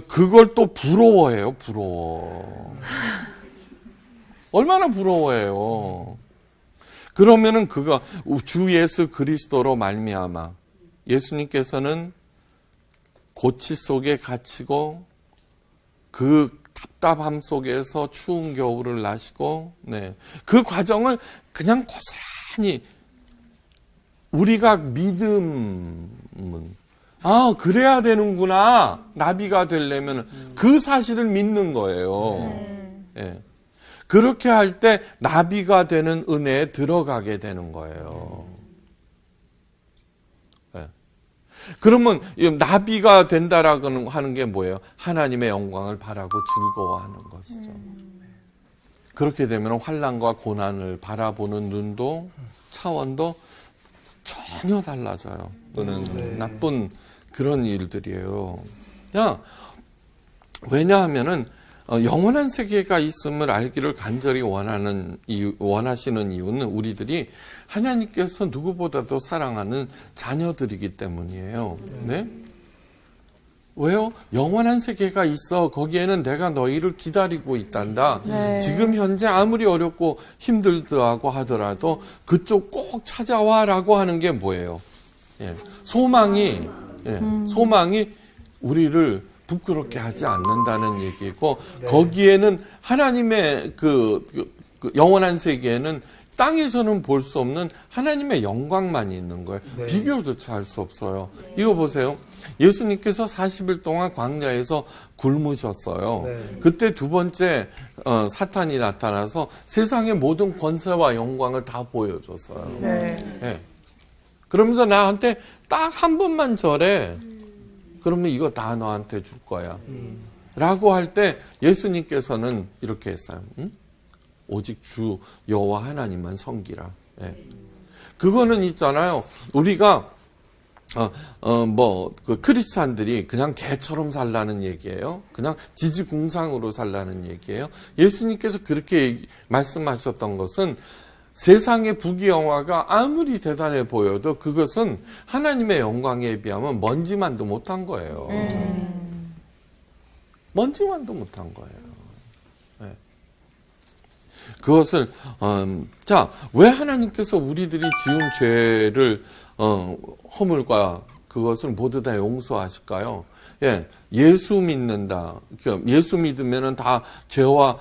그걸 또 부러워해요. 부러워. 얼마나 부러워해요. 그러면은 그가 주 예수 그리스도로 말미암아, 예수님께서는 고치 속에 갇히고 그 답답함 속에서 추운 겨울을 나시고, 그 과정을 그냥 고스란히, 우리가 믿음은 그래야 되는구나, 나비가 되려면 그 사실을 믿는 거예요. 그렇게 할 때 나비가 되는 은혜에 들어가게 되는 거예요. 그러면 나비가 된다라고 하는 게 뭐예요? 하나님의 영광을 바라고 즐거워하는 것이죠. 그렇게 되면 환난과 고난을 바라보는 눈도 차원도 전혀 달라져요. 또는 나쁜 그런 일들이에요. 왜냐하면은 영원한 세계가 있음을 알기를 간절히 원하시는 이유는 우리들이 하나님께서 누구보다도 사랑하는 자녀들이기 때문이에요. 네? 왜요? 영원한 세계가 있어. 거기에는 내가 너희를 기다리고 있단다. 지금 현재 아무리 어렵고 힘들다고 하더라도 그쪽 꼭 찾아와라고 하는 게 뭐예요? 소망이 우리를 부끄럽게 하지 않는다는 얘기고, 거기에는 하나님의 그 영원한 세계에는 땅에서는 볼 수 없는 하나님의 영광만이 있는 거예요. 비교조차 할 수 없어요. 이거 보세요. 예수님께서 40일 동안 광야에서 굶으셨어요. 그때 두 번째 사탄이 나타나서 세상의 모든 권세와 영광을 다 보여줬어요. 그러면서 나한테 딱 한 번만 절해. 그러면 이거 다 너한테 줄 거야. 라고 할 때 예수님께서는 이렇게 했어요. 오직 주 여호와 하나님만 섬기라. 그거는 있잖아요. 우리가 그 크리스찬들이 그냥 개처럼 살라는 얘기예요. 그냥 지지공상으로 살라는 얘기예요. 예수님께서 그렇게 말씀하셨던 것은 세상의 부귀영화가 아무리 대단해 보여도 그것은 하나님의 영광에 비하면 먼지만도 못한 거예요. 먼지만도 못한 거예요. 그것을 왜 하나님께서 우리들이 지은 죄를 허물과 그것을 모두 다 용서하실까요? 예수 믿는다. 예수 믿으면은 다 죄와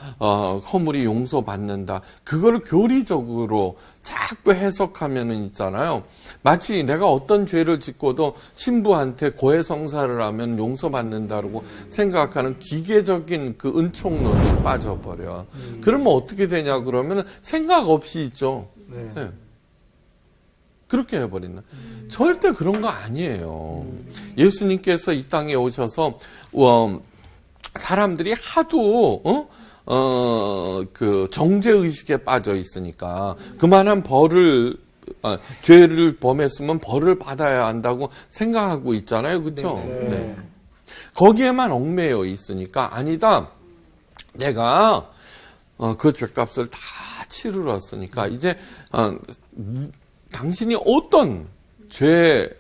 허물이 용서받는다. 그걸 교리적으로 자꾸 해석하면은 있잖아요. 마치 내가 어떤 죄를 짓고도 신부한테 고해성사를 하면 용서받는다고 생각하는 기계적인 그 은총론에 빠져버려. 그러면 어떻게 되냐 그러면 생각 없이 있죠. 그렇게 해버린다. 절대 그런 거 아니에요. 예수님께서 이 땅에 오셔서 사람들이 하도 그 정죄의식에 빠져 있으니까 그만한 죄를 범했으면 벌을 받아야 한다고 생각하고 있잖아요. 그렇죠? 네. 거기에만 얽매여 있으니까 아니다. 내가 그 죄값을 다 치르렀으니까 이제 당신이 어떤 죄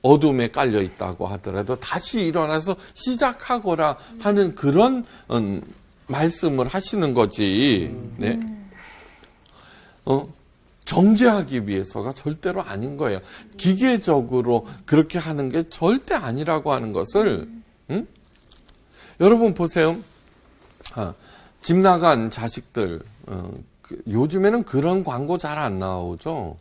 어둠에 깔려 있다고 하더라도 다시 일어나서 시작하거라 하는 그런 말씀을 하시는 거지. 네. 정죄하기 위해서가 절대로 아닌 거예요. 기계적으로 그렇게 하는 게 절대 아니라고 하는 것을 여러분 보세요. 집 나간 자식들 요즘에는 그런 광고 잘 안 나오죠.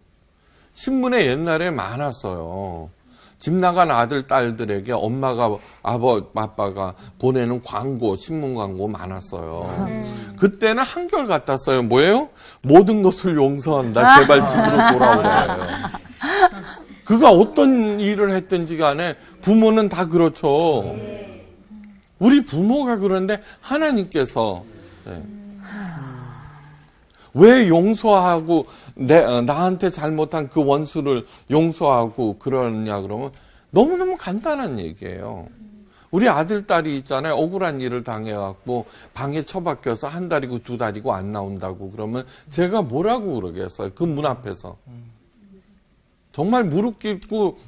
신문에 옛날에 많았어요. 집 나간 아들, 딸들에게 엄마가, 아빠가 보내는 광고, 신문 광고 많았어요. 그때는 한결같았어요. 뭐예요? 모든 것을 용서한다. 제발 집으로 돌아오래요. 그가 어떤 일을 했든지 간에 부모는 다 그렇죠. 우리 부모가 그런데 하나님께서 왜 용서하고 나한테 잘못한 그 원수를 용서하고 그러냐 그러면 너무너무 간단한 얘기예요. 우리 아들, 딸이 있잖아요. 억울한 일을 당해갖고 방에 처박혀서 한 달이고 두 달이고 안 나온다고 그러면 제가 뭐라고 그러겠어요. 그 문 앞에서. 정말 무릎 꿇고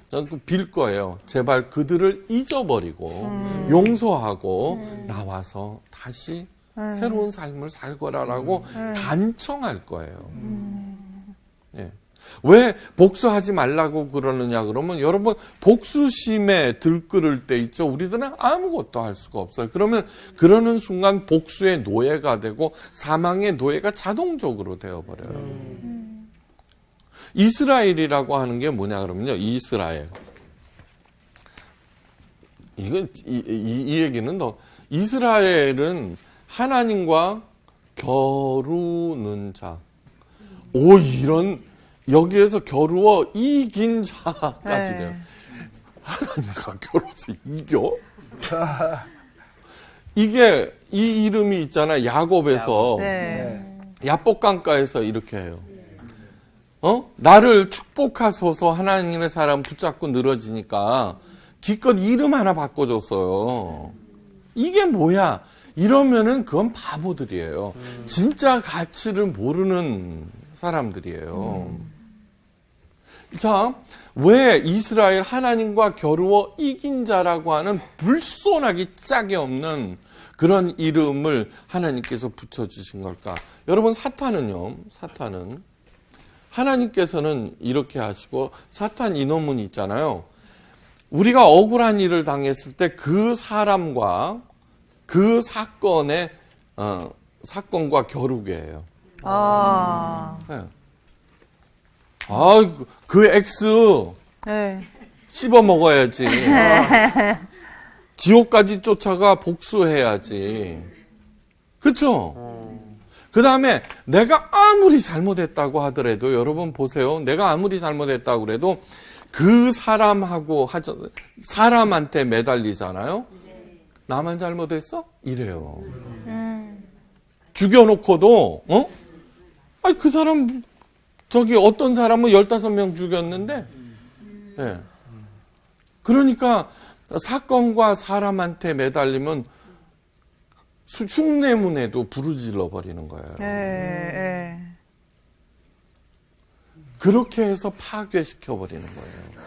빌 거예요. 제발 그들을 잊어버리고 용서하고 나와서 다시 새로운 삶을 살거라라고 간청할 거예요. 예. 왜 복수하지 말라고 그러느냐 그러면 여러분 복수심에 들끓을 때 있죠. 우리들은 아무것도 할 수가 없어요. 그러면 그러는 순간 복수의 노예가 되고 사망의 노예가 자동적으로 되어버려요. 이스라엘이라고 하는 게 뭐냐 그러면요. 이스라엘. 이건 이 얘기는 더 이스라엘은 하나님과 겨루는 자. 오, 이런, 여기에서 겨루어 이긴 자까지 돼요. 하나님과 겨루어서 이겨? 이게, 이 이름이 있잖아요. 야곱에서. 야복강가에서 이렇게 해요. 나를 축복하소서 하나님의 사람 붙잡고 늘어지니까 기껏 이름 하나 바꿔줬어요. 이게 뭐야? 이러면은 그건 바보들이에요. 진짜 가치를 모르는 사람들이에요. 자, 왜 이스라엘 하나님과 겨루어 이긴 자라고 하는 불손하기 짝이 없는 그런 이름을 하나님께서 붙여주신 걸까? 여러분, 사탄은 하나님께서는 이렇게 하시고 사탄 이놈은 있잖아요. 우리가 억울한 일을 당했을 때 그 사람과 그 사건의 사건과 겨루게 해요. 네. 그 X 씹어 먹어야지. 지옥까지 쫓아가 복수해야지. 그렇죠? 그 다음에 내가 아무리 잘못했다고 하더라도 여러분 보세요. 내가 아무리 잘못했다고 그래도 그 사람한테 매달리잖아요. 나만 잘못했어? 이래요. 죽여놓고도 그 사람 저기 어떤 사람은 15명 죽였는데 네. 그러니까 사건과 사람한테 매달리면 흉내문에도 부르질러 버리는 거예요. 그렇게 해서 파괴시켜 버리는 거예요.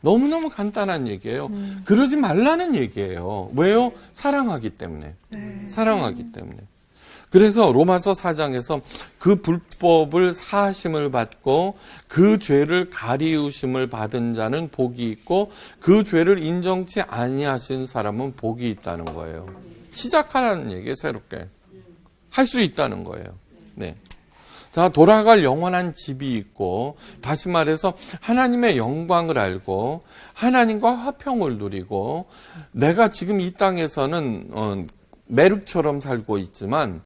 너무너무 간단한 얘기예요. 그러지 말라는 얘기예요. 왜요? 사랑하기 때문에. 사랑하기 때문에. 그래서 로마서 4장에서 그 불법을 사하심을 받고 그 죄를 가리우심을 받은 자는 복이 있고 그 죄를 인정치 아니하신 사람은 복이 있다는 거예요. 시작하라는 얘기예요. 새롭게. 할 수 있다는 거예요. 네. 자, 돌아갈 영원한 집이 있고 다시 말해서 하나님의 영광을 알고 하나님과 화평을 누리고 내가 지금 이 땅에서는 메륵처럼 살고 있지만